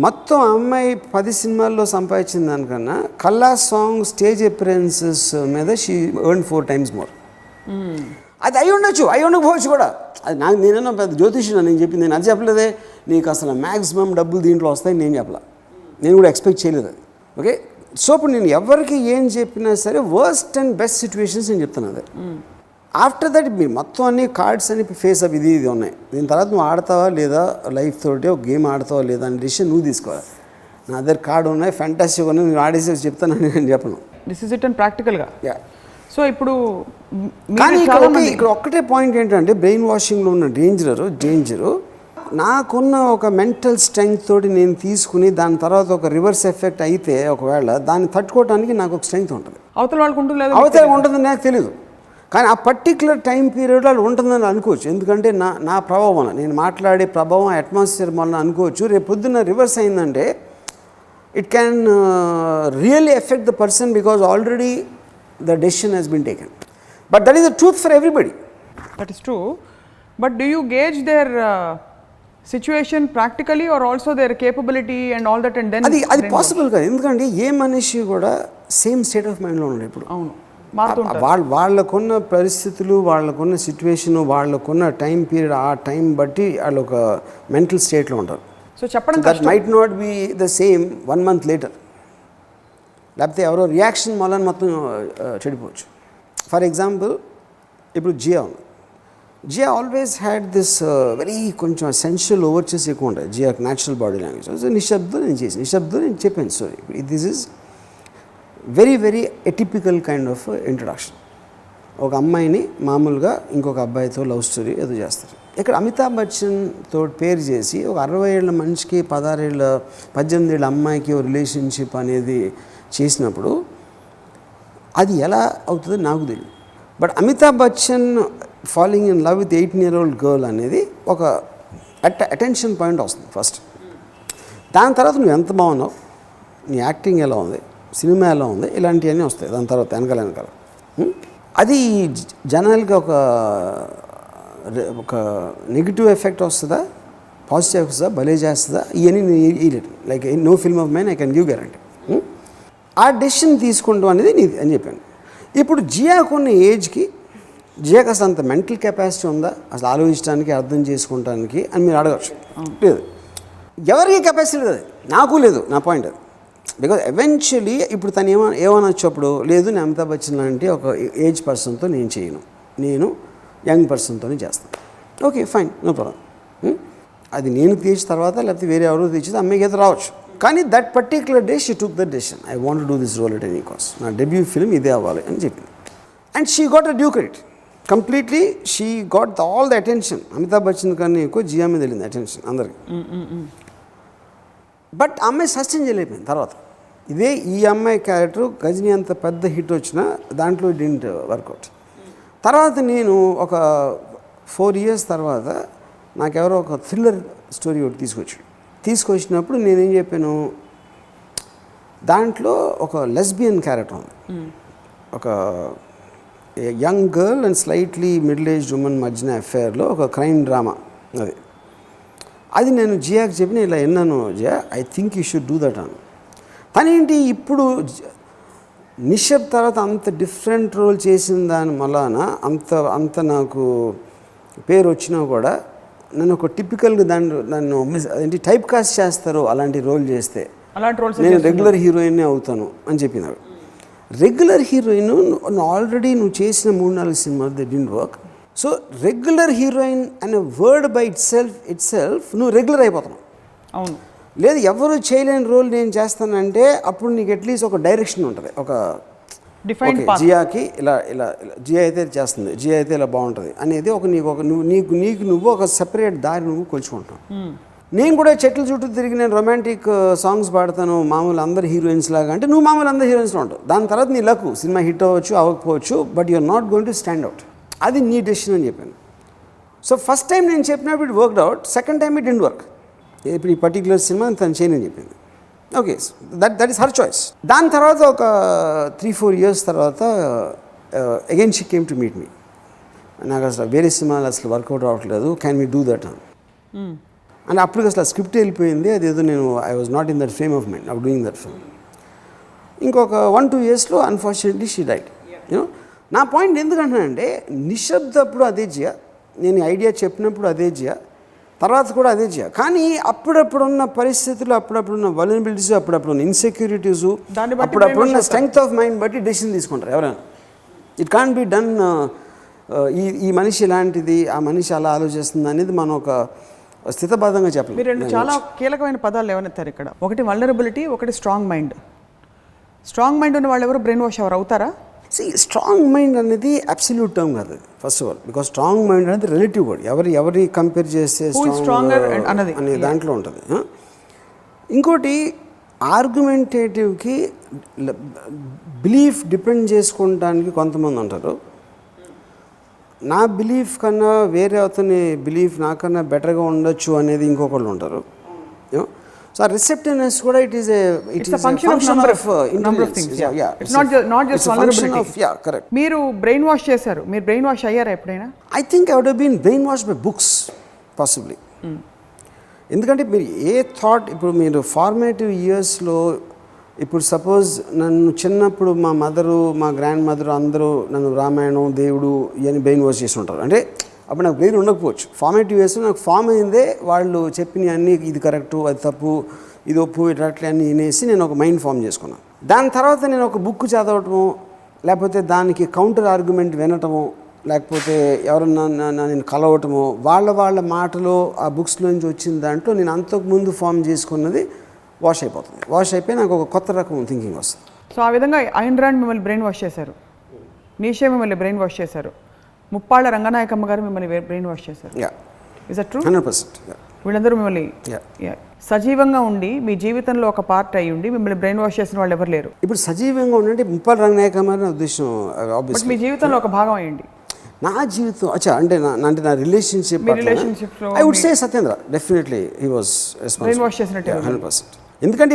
మొత్తం అమ్మాయి 10 సినిమాల్లో సంపాదించిన దానికన్నా ఖల్లాస్ సాంగ్ స్టేజ్ అపియరెన్సెస్ మీద షీ ఎర్న్ 4 times more. అది అయి ఉండకపోవచ్చు కూడా. అది నాకు నేనన్నా పెద్ద జ్యోతిష్యుడు నేను చెప్పింది, నేను అది చెప్పలేదే. నీకు అసలు మ్యాక్సిమం డబ్బులు దీంట్లో వస్తాయని నేను చెప్పలా, నేను కూడా ఎక్స్పెక్ట్ చేయలేదు అది. ఓకే, సో ఇప్పుడు నేను ఎవరికి ఏం చెప్పినా సరే వర్స్ట్ అండ్ బెస్ట్ సిచ్యువేషన్స్ నేను చెప్తాను. అదే ఆఫ్టర్ దట్ మీరు మొత్తం అన్ని కార్డ్స్ అని ఫేస్ అప్ ఇది ఉన్నాయి. దీని తర్వాత నువ్వు ఆడతావా లేదా, లైఫ్ తోటి ఒక గేమ్ ఆడతావా లేదా అనే డిసిషన్ నువ్వు తీసుకోవాలి. నా దగ్గర కార్డు ఉన్నాయి, ఫ్యాంటాస్టిక్ ఉన్నాయి, నేను ఆడేసి చెప్తానని నేను చెప్పను. దిస్ ఇస్ ఇట్ అండ్ ప్రాక్టికల్గా. సో ఇప్పుడు కానీ ఇక్కడ ఒక్కటే పాయింట్ ఏంటంటే బ్రెయిన్ వాషింగ్లో ఉన్న డేంజరు నాకున్న ఒక మెంటల్ స్ట్రెంగ్త్ తోటి నేను తీసుకుని దాని తర్వాత ఒక రివర్స్ ఎఫెక్ట్ అయితే ఒకవేళ దాన్ని తట్టుకోవడానికి నాకు ఒక స్ట్రెంగ్త్ ఉంటుంది. అవతల ఉంటుందని నాకు తెలియదు, కానీ ఆ పర్టిక్యులర్ టైం పీరియడ్లో అది ఉంటుందని అనుకోవచ్చు. ఎందుకంటే నా ప్రభావం వల్ల, నేను మాట్లాడే ప్రభావం అట్మాస్ఫియర్ వల్ల అనుకోవచ్చు. రేపు పొద్దున్న రివర్స్ అయిందంటే it can really effect the person because already the decision has been taken. But that is the truth for everybody. That is true. But do you gauge their situation practically or also their capability and all that and then? అది possible కాదు. ఎందుకంటే ఏ మనిషి కూడా same state of మైండ్లో ఉన్నాడు ఇప్పుడు. అవును, వాళ్ళకున్న పరిస్థితులు, వాళ్ళకున్న సిచ్యువేషను, వాళ్ళకున్న టైం పీరియడ్, ఆ టైం బట్టి వాళ్ళు ఒక మెంటల్ స్టేట్లో ఉంటారు. సో చెప్పడం that might not be the same 1 month later. లేకపోతే ఎవరో రియాక్షన్ వల్ల మొత్తం చెడిపోవచ్చు. ఫర్ ఎగ్జాంపుల్ ఇప్పుడు Jia always had this very కొంచెం సెన్షువల్ ఓవర్చెస్ ఎక్కువ ఉంటాయి జియాకి, న్యాచురల్ బాడీ లాంగ్వేజ్. సో నిశ్శబ్దం నేను చెప్పాను story. This is very very atypical kind of introduction. ఒక అమ్మాయిని మామూలుగా ఇంకొక అబ్బాయితో లవ్ స్టోరీ ఏదో చేస్తారు. ఇక్కడ అమితాబ్ బచ్చన్ తోటి పేరు చేసి ఒక 60 ఏళ్ల మనిషికి 18 ఏళ్ళ అమ్మాయికి ఒక రిలేషన్షిప్ అనేది చేసినప్పుడు అది ఎలా అవుతుందో నాకు తెలియదు. But Amitabh Bachchan following in love with 18-year-old girl అనేది ఒక అటెన్షన్ పాయింట్ వస్తుంది ఫస్ట్. దాని తర్వాత నువ్వు ఎంత బాగున్నావు, నీ యాక్టింగ్ ఎలా ఉంది, సినిమా ఎలా ఉంది, ఇలాంటివన్నీ వస్తాయి దాని తర్వాత వెనకాల. అది జనాలకి ఒక నెగిటివ్ ఎఫెక్ట్ వస్తుందా, పాజిటివ్ వస్తుందా, భలే చేస్తుందా, ఇవన్నీ like no film of mine I can give guarantee. ఆ డెసిషన్ తీసుకుంటాం అనేది అని చెప్పాను. ఇప్పుడు జియాకున్న ఏజ్కి జియాకి అసలు అంత మెంటల్ కెపాసిటీ ఉందా అసలు ఆలోచించడానికి, అర్థం చేసుకోవడానికి అని మీరు అడగచ్చు. లేదు, ఎవరికి కెపాసిటీ లేదు, నాకు లేదు. నా పాయింట్ అది. బికాజ్ ఎవెన్చువలీ ఇప్పుడు తను ఏమనొచ్చు అప్పుడు, లేదు నేను అమితాబ్ బచ్చన్ లాంటి ఒక ఏజ్ పర్సన్తో నేను చేయను, నేను యంగ్ పర్సన్తోనే చేస్తాను. Okay fine, no problem. అది నేను తీసిన తర్వాత లేకపోతే వేరే ఎవరో తీర్చితే అమ్మాయికి అయితే రావచ్చు. కానీ that particular day she took the decision, I want to do this role at any cost, నా డెబ్యూ ఫిల్మ్ ఇదే అవ్వాలి అని చెప్పింది. And she got a due credit completely. She got all the attention. Amitabh Bachchan కన్నా ఎక్కువ జియా మీద వెళ్ళింది అటెన్షన్ అందరికి. బట్ అమ్మాయి సస్టైన్ చేయలేకపోయింది తర్వాత. ఇదే ఈ అమ్మాయి క్యారెక్టర్ గజనీ అంత పెద్ద హిట్ వచ్చినా దాంట్లో డింట్ వర్కౌట్. తర్వాత నేను ఒక 4 years తర్వాత నాకెవరో ఒక థ్రిల్లర్ స్టోరీ ఒకటి తీసుకొచ్చినప్పుడు నేనేం చెప్పాను, దాంట్లో ఒక లెస్బియన్ క్యారెక్టర్ ఉంది, ఒక young girl and slightly middle aged women మధ్యన అఫేర్లో ఒక క్రైమ్ డ్రామా. అది నేను జియాకి చెప్పిన ఇలా విన్నాను, Jiah I think you should do that అని. తనేంటి ఇప్పుడు నిషబ్ తర్వాత అంత డిఫరెంట్ రోల్ చేసిన దాని వలన అంత నాకు పేరు వచ్చినా కూడా నన్ను ఒక టిపికల్గా నన్ను ఏంటి టైప్ కాస్ట్ చేస్తారు అలాంటి రోల్ చేస్తే, నేను రెగ్యులర్ హీరోయిన్నే అవుతాను అని చెప్పినాడు. రెగ్యులర్ హీరోయిన్ ఆల్రెడీ నువ్వు చేసిన 3-4 సినిమాలు they didn't work. So regular heroine అనే వర్డ్ బై ఇట్ సెల్ఫ్ నువ్వు రెగ్యులర్ అయిపోతున్నావు. అవును, లేదు ఎవరు చేయలేని రోల్ నేను చేస్తానంటే అప్పుడు నీకు అట్లీస్ట్ ఒక డైరెక్షన్ ఉంటుంది, ఒక డిఫైన్ జియాకి ఇలా ఇలా జియా అయితే చేస్తుంది, జియా అయితే ఇలా బాగుంటుంది అనేది ఒక నీకు ఒక సెపరేట్ దారి నువ్వు కొలుచుకుంటావు. నేను కూడా చెట్ల చుట్టూ తిరిగి నేను రొమాంటిక్ సాంగ్స్ పాడతాను మామూలు అందరు హీరోయిన్స్ లాగా అంటే నువ్వు మామూలు అందరు హీరోయిన్స్లో ఉంటావు. దాని తర్వాత నీ లక్ సినిమా హిట్ అవ్వచ్చు అవ్వకపోవచ్చు, but you're not going to stand out. అది నీ డెసిషన్ అని చెప్పాను. సో ఫస్ట్ టైం నేను చెప్పినప్పుడు it worked out, second time it didn't work. ఇప్పుడు ఈ పర్టికులర్ సినిమా తను చేయనని చెప్పింది. Okay, that is her choice. దాని తర్వాత ఒక 3-4 years తర్వాత again she came to meet me. నాకు అసలు వేరే సినిమాలు అసలు వర్కౌట్ అవ్వట్లేదు, క్యాన్ వీ డూ దట్ అని. అండ్ అప్పటికి అసలు స్క్రిప్ట్ వెళ్ళిపోయింది, అదేదో నేను I was not in that frame of mind of doing that film. ఇంకొక 1-2 yearsలో అన్ఫార్చునేట్లీ షీ డైడ్. యూనో నా పాయింట్ ఎందుకంటున్నానంటే నిశ్శబ్దప్పుడు అదే జియా, నేను ఐడియా చెప్పినప్పుడు అదే జియా, తర్వాత కూడా అదే జియా. కానీ అప్పుడప్పుడున్న పరిస్థితులు, అప్పుడప్పుడున్న వల్నరబిలిటీస్, అప్పుడప్పుడున్న ఇన్సెక్యూరిటీస్, అప్పుడప్పుడున్న స్ట్రెంగ్త్ ఆఫ్ మైండ్ బట్టి డెసిషన్ తీసుకుంటారు ఎవరైనా. ఇట్ కాన్ బి డన్ ఈ మనిషి ఇలాంటిది ఆ మనిషి అలా ఆలోచిస్తుంది అనేది మనం ఒక స్థితబద్ధంగా చెప్పలేదు. మీరు 2 చాలా కీలకమైన పదాలు ఏమన్నారు ఇక్కడ. ఒకటి వల్నరబిలిటీ, ఒకటి స్ట్రాంగ్ మైండ్. స్ట్రాంగ్ మైండ్ ఉన్న వాళ్ళు ఎవరు బ్రెయిన్ వాష్ ఎవరు అవుతారా? స్ట్రాంగ్ మైండ్ అనేది అబ్సల్యూట్ టర్మ్ కాదు first of all, because strong mind అనేది రిలేటివ్ వర్డ్. ఎవరి కంపేర్ చేస్తే స్ట్రాంగ్ అనే దాంట్లో ఉంటుంది. ఇంకోటి ఆర్గ్యుమెంటేటివ్కి బిలీఫ్ డిపెండ్ చేసుకోవడానికి కొంతమంది ఉంటారు. నా బిలీఫ్ కన్నా వేరే అతని బిలీఫ్ నాకన్నా బెటర్గా ఉండొచ్చు అనేది ఇంకొకళ్ళు ఉంటారు. సో ఆ రిసెప్టివ్నెస్ కూడా it is a function of number of things. Yeah, it's not just vulnerability. Yeah, correct. మీరు బ్రెయిన్ వాష్ చేశారు, మీరు బ్రెయిన్ వాష్ అయ్యారా ఎప్పుడైనా? I think I would have been brainwashed by books possibly. ఎందుకంటే మీరు ఏ థాట్ ఇప్పుడు మీరు formative ఇయర్స్లో ఇప్పుడు సపోజ్ నన్ను చిన్నప్పుడు మా మదరు మా గ్రాండ్ మదరు అందరూ నన్ను రామాయణం దేవుడు ఇవన్నీ బ్రెయిన్ వాష్ చేసి ఉంటారు. అంటే అప్పుడు నాకు బ్రెయిన్ ఉండకపోవచ్చు. ఫార్మేటివ్ ఇయర్స్లో నాకు ఫామ్ అయిందే వాళ్ళు చెప్పిన అన్నీ ఇది కరెక్టు అది తప్పు ఇది ఒప్పు ఇట్లా అన్నీ వినేసి నేను ఒక మైండ్ ఫామ్ చేసుకున్నాను. దాని తర్వాత నేను ఒక బుక్ చదవటము, లేకపోతే దానికి కౌంటర్ ఆర్గ్యుమెంట్ వినటము, లేకపోతే ఎవరన్నా నేను కలవటము, వాళ్ళ మాటలో ఆ బుక్స్లోంచి వచ్చిన దాంట్లో నేను అంతకుముందు ఫామ్ చేసుకున్నది వాష్ అయిపోతుంది. వాష్ అయిపోయి నాకు ఒక కొత్త రకం థింకింగ్ వస్తుంది. సో ఆ విధంగా ఐన్ రాండ్ మిమ్మల్ని బ్రెయిన్ వాష్ చేశారు, నీషే మిమ్మల్ని బ్రెయిన్ వాష్ చేశారు, ముప్పాళ్ళ రంగనాయకమ్మ గారు మిమ్మల్ని బ్రెయిన్ వాష్ చేశారు. Is that true? 100%. వీళ్ళందరూ మిమ్మల్ని సజీవంగా ఉండి మీ జీవితంలో ఒక పార్ట్ అయ్యి ఉండి మిమ్మల్ని బ్రెయిన్ వాష్ చేసిన వాళ్ళు ఎవరు లేరు. ఇప్పుడు సజీవంగా ఉండంటే ముప్పాళ్ళ రంగనాయకమ్మ అనే ఉద్దేశం మీ జీవితంలో ఒక భాగం అయ్యండి. నా జీవితం అంటే నా relationship I would say Satyendra definitely he was brain wash చేసినట్టు 100%. ఎందుకంటే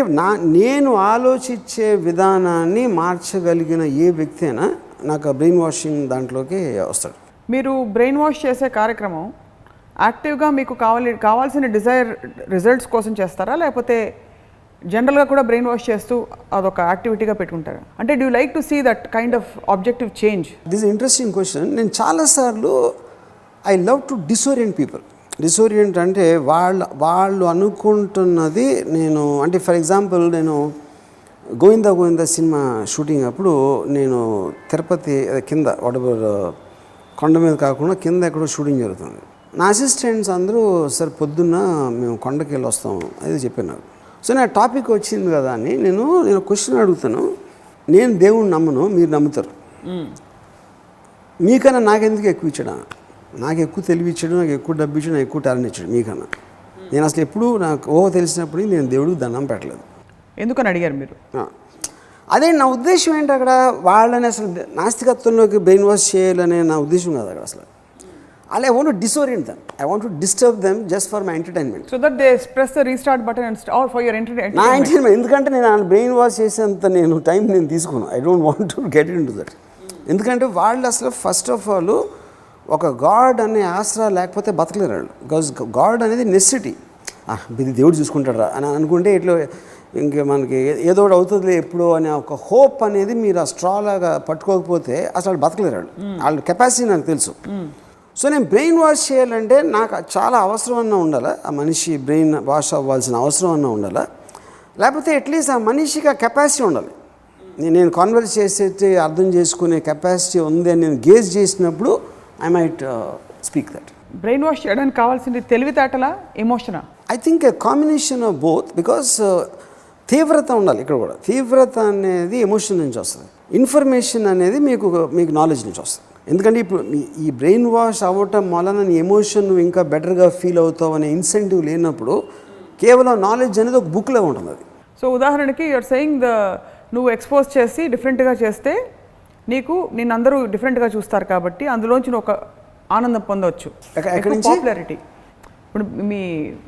నేను ఆలోచించే విధానాన్ని మార్చగలిగిన ఏ వ్యక్తి అయినా నాకు ఆ బ్రెయిన్ వాషింగ్ దాంట్లోకి వస్తాడు. మీరు బ్రెయిన్ వాష్ చేసే కార్యక్రమం యాక్టివ్గా మీకు కావాల్సిన రిజల్ట్స్ కోసం చేస్తారా, లేకపోతే జనరల్గా కూడా బ్రెయిన్ వాష్ చేస్తూ అదొక యాక్టివిటీగా పెట్టుకుంటారా? అంటే do like to see that kind of objective change? This interesting question. నేను చాలాసార్లు I love to disorient people. Disorient అంటే వాళ్ళు అనుకుంటున్నది నేను అంటే ఫర్ ఎగ్జాంపుల్ నేను గోవిందా సినిమా షూటింగ్ అప్పుడు నేను తిరుపతి కింద వాటెవర్ కొండ మీద కాకుండా కింద ఎక్కడో షూటింగ్ జరుగుతుంది. నా అసిస్టెంట్స్ అందరూ సరే పొద్దున్న మేము కొండకి వెళ్ళి వస్తాము అది చెప్పాను. సో నా టాపిక్ వచ్చింది కదా అని నేను క్వశ్చన్ అడుగుతాను. నేను దేవుణ్ణి నమ్మను, మీరు నమ్ముతారు. మీకన్నా నాకెందుకు ఎక్కువ ఇచ్చాడా? నాకు ఎక్కువ తెలివి ఇచ్చాడు, నాకు ఎక్కువ డబ్బు ఇచ్చాడు, నాకు ఎక్కువ టాలెంట్ ఇచ్చాడు మీకన్నా. నేను అసలు ఎప్పుడు నాకు తెలిసినప్పుడు నేను దేవుడికి దండం పెట్టలేదు. ఎందుకని అడిగారు మీరు? అదే నా ఉద్దేశం ఏంటి, అక్కడ వాళ్ళని అసలు నాస్తికత్వంలోకి బ్రెయిన్ వాష్ చేయాలనే నా ఉద్దేశం కాదు అక్కడ. అసలు I want to disorient them. I want to disturb them just for my entertainment. So that they press the restart button and or for your entertainment. నా ఎంటర్టైన్మెంట్, ఎందుకంటే నేను బ్రెయిన్ వాష్ చేసేంత నేను టైం నేను తీసుకున్నాను. I don't want to get in to that. ఎందుకంటే వాళ్ళు అసలు ఫస్ట్ ఆఫ్ ఆల్ ఒక గాడ్ అనే ఆసరా లేకపోతే బతకలేరు వాళ్ళు. బికాజ్ గాడ్ అనేది నెసెసిటీ. ఇది దేవుడు చూసుకుంటారా అని అనుకుంటే ఇట్లా ఇంక మనకి ఏదో ఒకటి అవుతుందిలే ఎప్పుడో అనే ఒక హోప్ అనేది మీరు ఆ స్ట్రాలాగా పట్టుకోకపోతే అసలు బతకలేరు వాళ్ళు. వాళ్ళ కెపాసిటీ నాకు తెలుసు. సో నేను బ్రెయిన్ వాష్ చేయాలంటే నాకు చాలా అవసరం అన్నా ఉండాలా, ఆ మనిషి బ్రెయిన్ వాష్ అవ్వాల్సిన అవసరం అన్నా ఉండాలా, లేకపోతే అట్లీస్ట్ ఆ మనిషికి ఆ కెపాసిటీ ఉండాలి. నేను కాన్వర్స్ చేసేది అర్థం చేసుకునే కెపాసిటీ ఉంది అని నేను గేజ్ చేసినప్పుడు I might speak that. Brain wash చేయడానికి కావాల్సింది తెలివితేటలా, ఎమోషనా? I think a combination of both. Because తీవ్రత ఉండాలి ఇక్కడ కూడా. తీవ్రత అనేది ఎమోషన్ నుంచి వస్తుంది, ఇన్ఫర్మేషన్ అనేది మీకు నాలెడ్జ్ నుంచి వస్తుంది. ఎందుకంటే ఇప్పుడు ఈ బ్రెయిన్ వాష్ అవ్వటం వలన నీ ఎమోషన్ నువ్వు ఇంకా బెటర్గా ఫీల్ అవుతావు అనే ఇన్సెంటివ్ లేనప్పుడు కేవలం నాలెడ్జ్ అనేది ఒక బుక్లో ఉంటుంది. అది సో ఉదాహరణకి యూఆర్ సెయింగ్ నువ్వు ఎక్స్పోజ్ చేసి డిఫరెంట్గా చేస్తే నిన్ను అందరూ డిఫరెంట్గా చూస్తారు కాబట్టి అందులోంచి నువ్వు ఒక ఆనందం పొందవచ్చు. పాపులారిటీ ఇప్పుడు మీ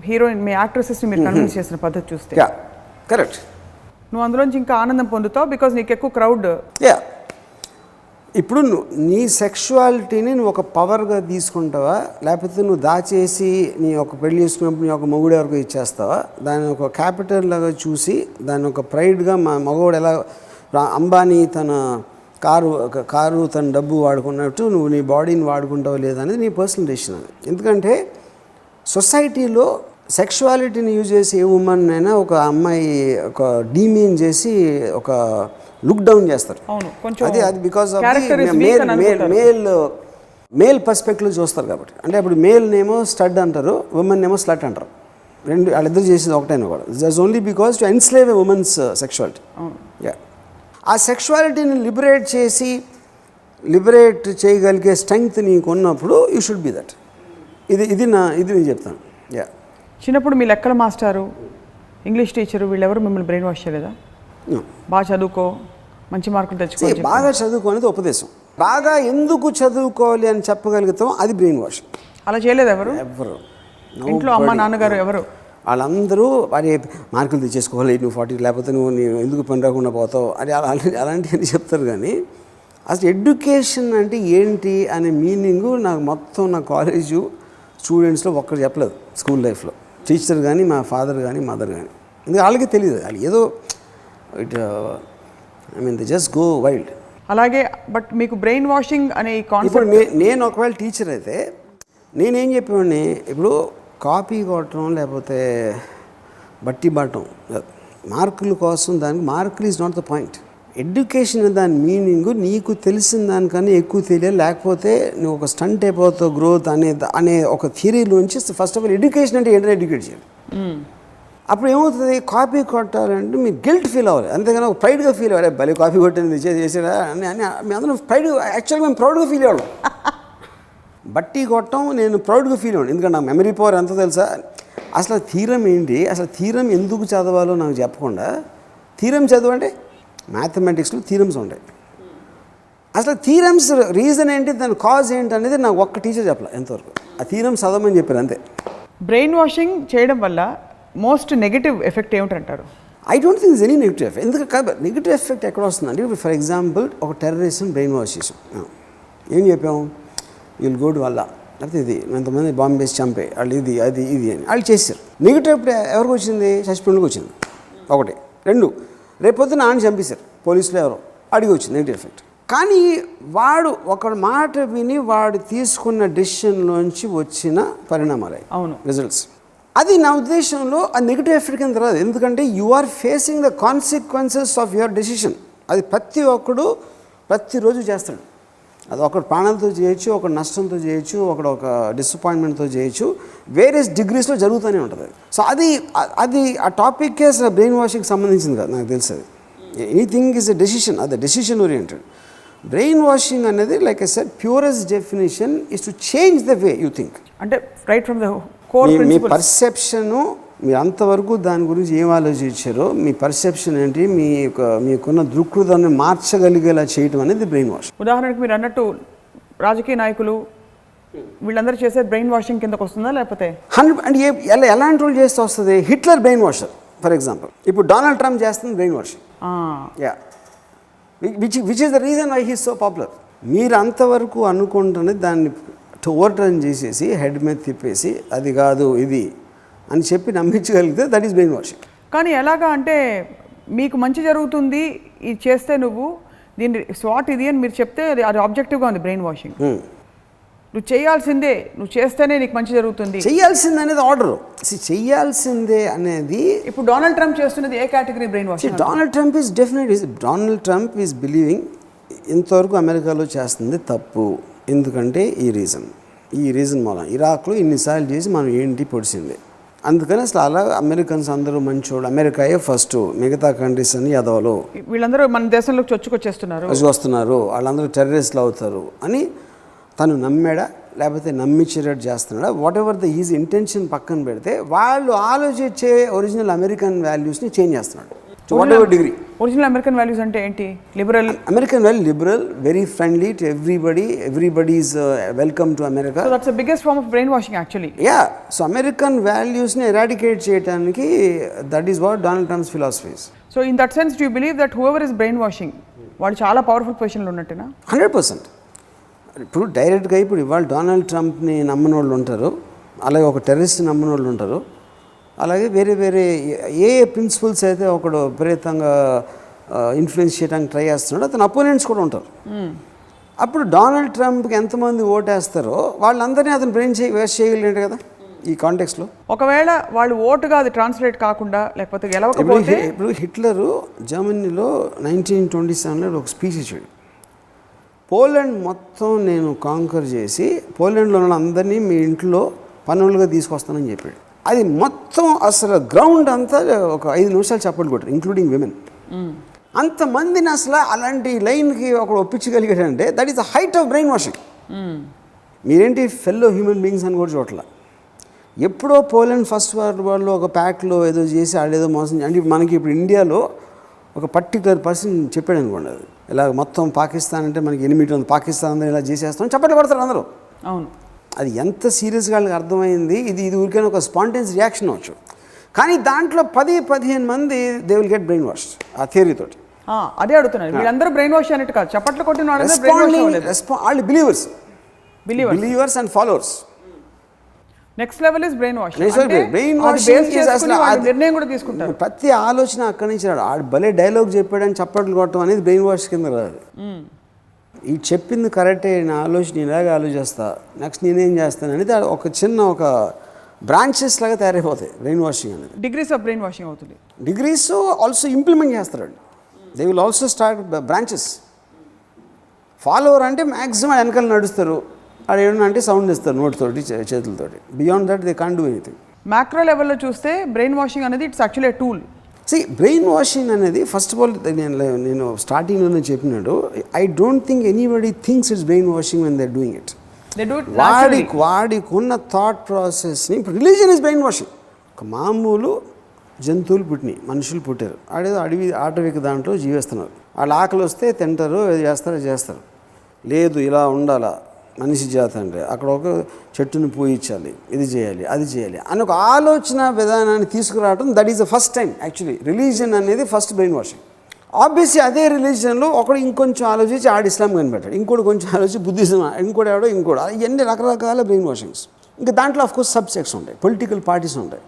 హీరోయిన్, మీ యాక్ట్రెసెస్ని మీరు కన్విన్స్ చేసిన పద్ధతి చూస్తే కరెక్ట్, నువ్వు అందులోంచి ఇంకా ఆనందం పొందుతావు బికాజ్ నీకు ఎక్కువ క్రౌడ్. ఇప్పుడు నీ సెక్షువాలిటీని నువ్వు ఒక పవర్గా తీసుకుంటావా, లేకపోతే నువ్వు దాచేసి నీ ఒక పెళ్లి చేసుకున్నప్పుడు నీ ఒక మొగుడు ఎవరికి ఇచ్చేస్తావా, దాన్ని ఒక క్యాపిటల్ లాగా చూసి దాన్ని ఒక ప్రైడ్గా మా మగవాడు ఎలా అంబానీ తన కారు తన డబ్బు వాడుకున్నట్టు నువ్వు నీ బాడీని వాడుకుంటావా లేదా అనేది నీ పర్సనల్ డెసిషన్. అది ఎందుకంటే సొసైటీలో సెక్షువాలిటీని యూజ్ చేసి ఏ ఉమెన్ అయినా ఒక అమ్మాయి ఒక డీమీన్ చేసి ఒక లుక్ డౌన్ చేస్తారు. అది బికాస్ ఆఫ్ మేల్ పర్స్పెక్టివ్ చూస్తారు కాబట్టి. అంటే ఇప్పుడు మేల్ నేమో స్టడ్ అంటారు, ఉమెన్ నేమో స్లట్ అంటారు. రెండు వాళ్ళిద్దరు చేసేది ఒకటైనా కూడా just only because to enslave a women's sexuality. ఆ సెక్షువాలిటీని లిబరేట్ చేయగలిగే స్ట్రెంగ్త్ నీకు ఉన్నప్పుడు యూ షుడ్ బి దట్. ఇది నేను చెప్తాను. చిన్నప్పుడు మీ లెక్కల మాస్టారు, ఇంగ్లీష్ టీచరు వీళ్ళెవరు మిమ్మల్ని బ్రెయిన్ వాష్ చేయలేదా? బాగా చదువుకో, మంచి మార్కులు తెచ్చుకో. బాగా చదువుకో అనేది ఉపదేశం. బాగా ఎందుకు చదువుకోవాలి అని చెప్పగలుగుతాం, అది బ్రెయిన్ వాష్. అలా చేయలేదు ఎవరు? ఇంట్లో అమ్మ నాన్నగారు ఎవరు? వాళ్ళందరూ వారి మార్కులు తెచ్చేసుకోవాలి, నువ్వు 40 లేకపోతే నువ్వు ఎందుకు పని రాకుండా పోతావు అని అలాంటివన్నీ చెప్తారు. కానీ అసలు ఎడ్యుకేషన్ అంటే ఏంటి అనే మీనింగు నాకు మొత్తం నా కాలేజు స్టూడెంట్స్లో ఒక్కరు చెప్పలేదు. స్కూల్ లైఫ్లో టీచర్ కానీ, మా ఫాదర్ కానీ, మదర్ కానీ. ఎందుకంటే వాళ్ళకి తెలియదు. వాళ్ళు ఏదో దే జస్ట్ గో వైల్డ్. అలాగే బట్ మీకు బ్రెయిన్ వాషింగ్ అనే కాన్సెప్ట్. ఇప్పుడు నేను ఒకవేళ టీచర్ అయితే నేనేం చెప్పేవాడిని, ఇప్పుడు కాపీ కొట్టడం లేకపోతే బట్టి పట్టడం మార్కుల కోసం, దానికి మార్కులు is not the point. Education దాని మీనింగు నీకు తెలిసిన దానికన్నా ఎక్కువ తెలియాలి, లేకపోతే నువ్వు ఒక స్టంట్ అయిపోతావు గ్రోత్ అనే ఒక థియరీలోంచి ఫస్ట్ ఆఫ్ ఆల్ ఎడ్యుకేషన్ అంటే ఏంటంటే ఎడ్యుకేట్ చేయాలి. అప్పుడు ఏమవుతుంది, కాపీ కొట్టాలంటే మీరు గిల్ట్ ఫీల్ అవ్వాలి, అంతేగాని ఒక ప్రైడ్గా ఫీల్ అవ్వాలి. భలే కాపీ కొట్టింది చేసేదా అని మీ అందరూ ప్రైడ్. యాక్చువల్గా మేము ప్రౌడ్గా ఫీల్ అవ్వాలి. బట్టి కొట్టడం నేను ప్రౌడ్గా ఫీల్ అవ్వండి, ఎందుకంటే నాకు మెమరీ పవర్ ఎంత తెలుసా. అసలు థీరం ఏంటి, అసలు థీరం ఎందుకు చదవాలో నాకు చెప్పకుండా థీరం చదవండి. మ్యాథమెటిక్స్లో థీరమ్స్ ఉంటాయి. అసలు థీరమ్స్ రీజన్ ఏంటి, దాని కాజ్ ఏంటి అనేది నాకు ఒక్క టీచర్ చెప్పలే ఎంతవరకు. ఆ థీరమ్స్ చదవమని చెప్పారు అంతే. బ్రెయిన్ వాషింగ్ చేయడం వల్ల మోస్ట్ నెగిటివ్ ఎఫెక్ట్ ఏమిటంటారు? I don't think is any negative effect. ఎందుకంటే కాదు, నెగిటివ్ ఎఫెక్ట్ ఎక్కడ వస్తుందంటే, ఇప్పుడు ఫర్ ఎగ్జాంపుల్ ఒక టెర్రరిస్ట్ని బ్రెయిన్ వాష్ చేసాం, ఏం చెప్పాము, వీళ్ళు గోడు వల్ల లేకపోతే ఇది ఎంతమంది బాంబు వేసి చంపే వాళ్ళు ఇది అది అని వాళ్ళు చేశారు. నెగిటివ్ ఎప్పుడు ఎవరికి వచ్చింది, చచ్చిపోయినకి వచ్చింది ఒకటి. రెండు, రేపొద్దున ఆయన చంపేశారు పోలీసులు ఎవరో, అడిగి వచ్చింది నెగిటివ్ ఎఫెక్ట్. కానీ వాడు ఒక మాట విని వాడు తీసుకున్న డెసిషన్లోంచి వచ్చిన పరిణామాలు, అవును, రిజల్ట్స్. అది నా ఉద్దేశంలో ఆ నెగిటివ్ ఎఫెక్ట్ కింద రాదు. ఎందుకంటే you are facing the consequences of your decision. అది ప్రతి ఒక్కడు ప్రతిరోజు చేస్తాడు. అది ఒకడు ప్రాణాలతో చేయొచ్చు, ఒకడు నష్టంతో చేయొచ్చు, ఒకడు ఒక డిసప్పాయింట్మెంట్తో చేయొచ్చు, వేరియస్ డిగ్రీస్లో జరుగుతూనే ఉంటుంది. సో అది ఆ టాపిక్కే అసలు బ్రెయిన్ వాషింగ్కి సంబంధించింది కాదు నాకు తెలుసు. అది ఎనీథింగ్ ఈజ్ ఎ డెసిషన్, అది డెసిషన్ ఓరియంటెడ్. బ్రెయిన్ వాషింగ్ అనేది like I said purest definition is to change the way you think. అంటే రైట్ ఫ్రమ్ ద కోర్ మీ పర్సెప్షను, మీరు అంతవరకు దాని గురించి ఏం ఆలోచించారో, మీ పర్సెప్షన్ ఏంటి, మీకున్న దృక్పథాన్ని మార్చగలిగేలా చేయటం అనేది బ్రెయిన్ వాష్. ఉదాహరణకు మీరు అన్నట్టు రాజకీయ నాయకులు వీళ్ళందరూ చేసే బ్రెయిన్ వాషింగ్ కిందకు వస్తుందా లేకపోతే 100 అంటే ఎలాంటి రోల్ చేస్తే వస్తుంది? Hitler brain washer for example. ఇప్పుడు డొనాల్డ్ ట్రంప్ చేస్తుంది brain washing. Yeah, which is the reason why he so popular. మీరు అంతవరకు అనుకుంటున్నది దాన్ని ఓవర్ టర్న్ చేసేసి హెడ్ మీద తిప్పేసి అది కాదు ఇది అని చెప్పి నమ్మించగలిగితే దట్ ఈస్ బ్రెయిన్ వాషింగ్. కానీ ఎలాగా అంటే మీకు మంచి జరుగుతుంది ఇది చేస్తే నువ్వు దీన్ని స్వాట్ ఇది అని మీరు చెప్తే అది ఆబ్జెక్టివ్గా ఉంది బ్రెయిన్ వాషింగ్. నువ్వు చేయాల్సిందే, నువ్వు చేస్తేనే నీకు మంచి జరుగుతుంది. చేయాల్సిందే అనేది ఆర్డర్. చేయాల్సిందే అనేది ఇప్పుడు డొనాల్డ్ ట్రంప్ చేస్తున్నది ఏ category brain washing? Donald Trump is believing ఇంతవరకు అమెరికాలో చేస్తుంది తప్పు. ఎందుకంటే ఈ రీజన్ మూలం ఇరాక్లో ఇన్నిసార్లు చేసి మనం ఏంటి పొడిచింది. అందుకని అసలు అలా అమెరికన్స్ అందరూ మంచోళ్ళు, అమెరికాయే ఫస్ట్, మిగతా కంట్రీస్ అన్ని ఎదవలు, వీళ్ళందరూ మన దేశంలోకి వస్తున్నారు, వాళ్ళందరూ టెర్రరిస్టులు అవుతారు అని తను నమ్మాడా లేకపోతే నమ్మించేటట్టు చేస్తున్నాడా, whatever the is intention పక్కన పెడితే వాళ్ళు ఆలోచించే ఒరిజినల్ అమెరికన్ వాల్యూస్ని చేంజ్ చేస్తున్నాడు. Whatever degree. Original American values అంటే ఏంటి? Liberal. American value liberal, very friendly to everybody is welcome to America. So that's the biggest form of brain washing actually. Yeah, so American వాల్యూస్ని eradicate చేయడానికి that is what Donald Trump's philosophies. So in that sense do you believe that whoever is brain washing వాళ్ళు చాలా powerful పొజిషన్లో ఉన్నట్టునా? 100%. ఇప్పుడు డైరెక్ట్గా ఇప్పుడు ఇవాళ Donald ట్రంప్ని నమ్మని వాళ్ళు ఉంటారు, అలాగే ఒక టెర్రరిస్ట్ నమ్మని వాళ్ళు ఉంటారు, అలాగే వేరే ఏ ప్రిన్సిపల్స్ అయితే ఒకడు విపరీతంగా ఇన్ఫ్లుయెన్స్ చేయడానికి ట్రై చేస్తున్నాడో అతను అపోనెంట్స్ కూడా ఉంటారు. అప్పుడు డొనాల్డ్ ట్రంప్కి ఎంతమంది ఓటేస్తారో వాళ్ళందరినీ అతను బ్రెయిన్ వేస్ట్ చేయగలిగాడు కదా ఈ కాంటెక్స్లో. ఒకవేళ వాళ్ళు ఓటుగా అది ట్రాన్స్లేట్ కాకుండా లేకపోతే గెలవకపోతే, ఇప్పుడు హిట్లరు జర్మనీలో 1927లో ఒక స్పీచ్ ఇచ్చాడు. పోలాండ్ మొత్తం నేను కాంకర్ చేసి పోలాండ్లో ఉన్న అందరినీ మీ ఇంట్లో పనులుగా తీసుకొస్తానని చెప్పాడు. అది మొత్తం అసలు గ్రౌండ్ అంతా ఒక 5 నిమిషాలు చప్పట్లు కొట్టారు, ఇంక్లూడింగ్ విమెన్. అంతమందిని అసలు అలాంటి లైన్కి ఒకడు ఒప్పించగలిగాడంటే that is the height of brain washing. మీరేంటి ఫెల్లో హ్యూమన్ బీయింగ్స్ అని కూడా చూడట్ల. ఎప్పుడో పోలాండ్ ఫస్ట్ వరల్డ్ ఒక ప్యాక్లో ఏదో చేసి ఆడేదో మోసం. అంటే మనకి ఇప్పుడు ఇండియాలో ఒక పర్టికులర్ పర్సన్ చెప్పాడు అనుకోండి, అది ఇలా మొత్తం పాకిస్తాన్ అంటే మనకి ఎనిమిది ఉంది, పాకిస్తాన్ అందరూ ఇలా చేసేస్తాం, చప్పట్లు కొడతారు అందరూ. అవును, అది ఎంత సీరియస్గా వాళ్ళకి అర్థమైంది. ఇది ఊరికైనా ఒక స్పాంటేనియస్ రియాక్షన్ అవచ్చు, కానీ దాంట్లో 10-15 మంది they will get brain wash ఆ థియరీ తోటి. అదే అడుగుతున్నారు, వీళ్ళందరూ బ్రెయిన్ వాష్ అన్నట్టు కాదు, చప్పట్లు కొట్టిన వాళ్ళు believers and followers. Next level is brain wash. Brain wash నిర్ణయం కూడా తీసుకుంటారు. ప్రతి ఆలోచన అక్కడి నుంచి రాడు. ఆడు భలే డైలాగ్ చెప్పాడని చప్పట్లు కొట్టడం అనేది బ్రెయిన్ వాష్ కింద రాదు. ఈ చెప్పింది కరెక్టే, నా ఆలోచన ఇలాగే ఆలోచిస్తా, నెక్స్ట్ నేనేం చేస్తాను అనేది ఒక చిన్న ఒక బ్రాంచెస్ లాగా తయారైపోతాయి బ్రెయిన్ వాషింగ్ అనేది. డిగ్రీస్ ఆఫ్ బ్రెయిన్ వాషింగ్ అవుతుంది. డిగ్రీస్ ఆల్సో ఇంప్లిమెంట్ చేస్తాడు. They will also start branches. Follower అంటే మ్యాక్సిమం వెనకాల నడుస్తారు, అది ఏమన్నా అంటే సౌండ్ ఇస్తారు నోటితోటి చేతులతోటి. Beyond that they can't do anything. Macro లెవెల్లో చూస్తే బ్రెయిన్ వాషింగ్ అనేది it's actually a tool. Brain washing అనేది ఫస్ట్ ఆఫ్ ఆల్ నేను స్టార్టింగ్లోనే చెప్పినాడు, I don't think anybody thinks it's brain washing when they are doing it. వాడికి ఉన్న thought ప్రాసెస్ని, ఇప్పుడు రిలీజియన్ ఇస్ బ్రెయిన్ వాషింగ్. ఒక మామూలు జంతువులు పుట్టినాయి, మనుషులు పుట్టారు, ఆడేదో అడవి ఆటవిక దాంట్లో జీవిస్తున్నారు. వాళ్ళు ఆకలి వస్తే తింటారు, చేస్తారు. లేదు ఇలా ఉండాలా మనిషి జాతి అంటే, అక్కడ ఒక చెట్టుని పూయించాలి, ఇది చేయాలి అది చేయాలి అని ఒక ఆలోచన విధానాన్ని తీసుకురావడం, that is the first time actually religion అనేది ఫస్ట్ బ్రెయిన్ వాషింగ్. ఆబ్వియస్లీ అదే రిలీజియన్లో ఒకడు ఇంకొంచెం ఆలోచించి ఆడు ఇస్లాం కనిపెట్టాడు, ఇంకోటి కొంచెం ఆలోచించి బుద్ధిజం, ఇంకోటి ఎవడో ఇంకోటి, ఇవన్నీ రకరకాల బ్రెయిన్ వాషింగ్స్. ఇంకా దాంట్లో ఆఫ్కోర్స్ సబ్సెక్ట్స్ ఉంటాయి, పొలిటికల్ పార్టీస్ ఉంటాయి,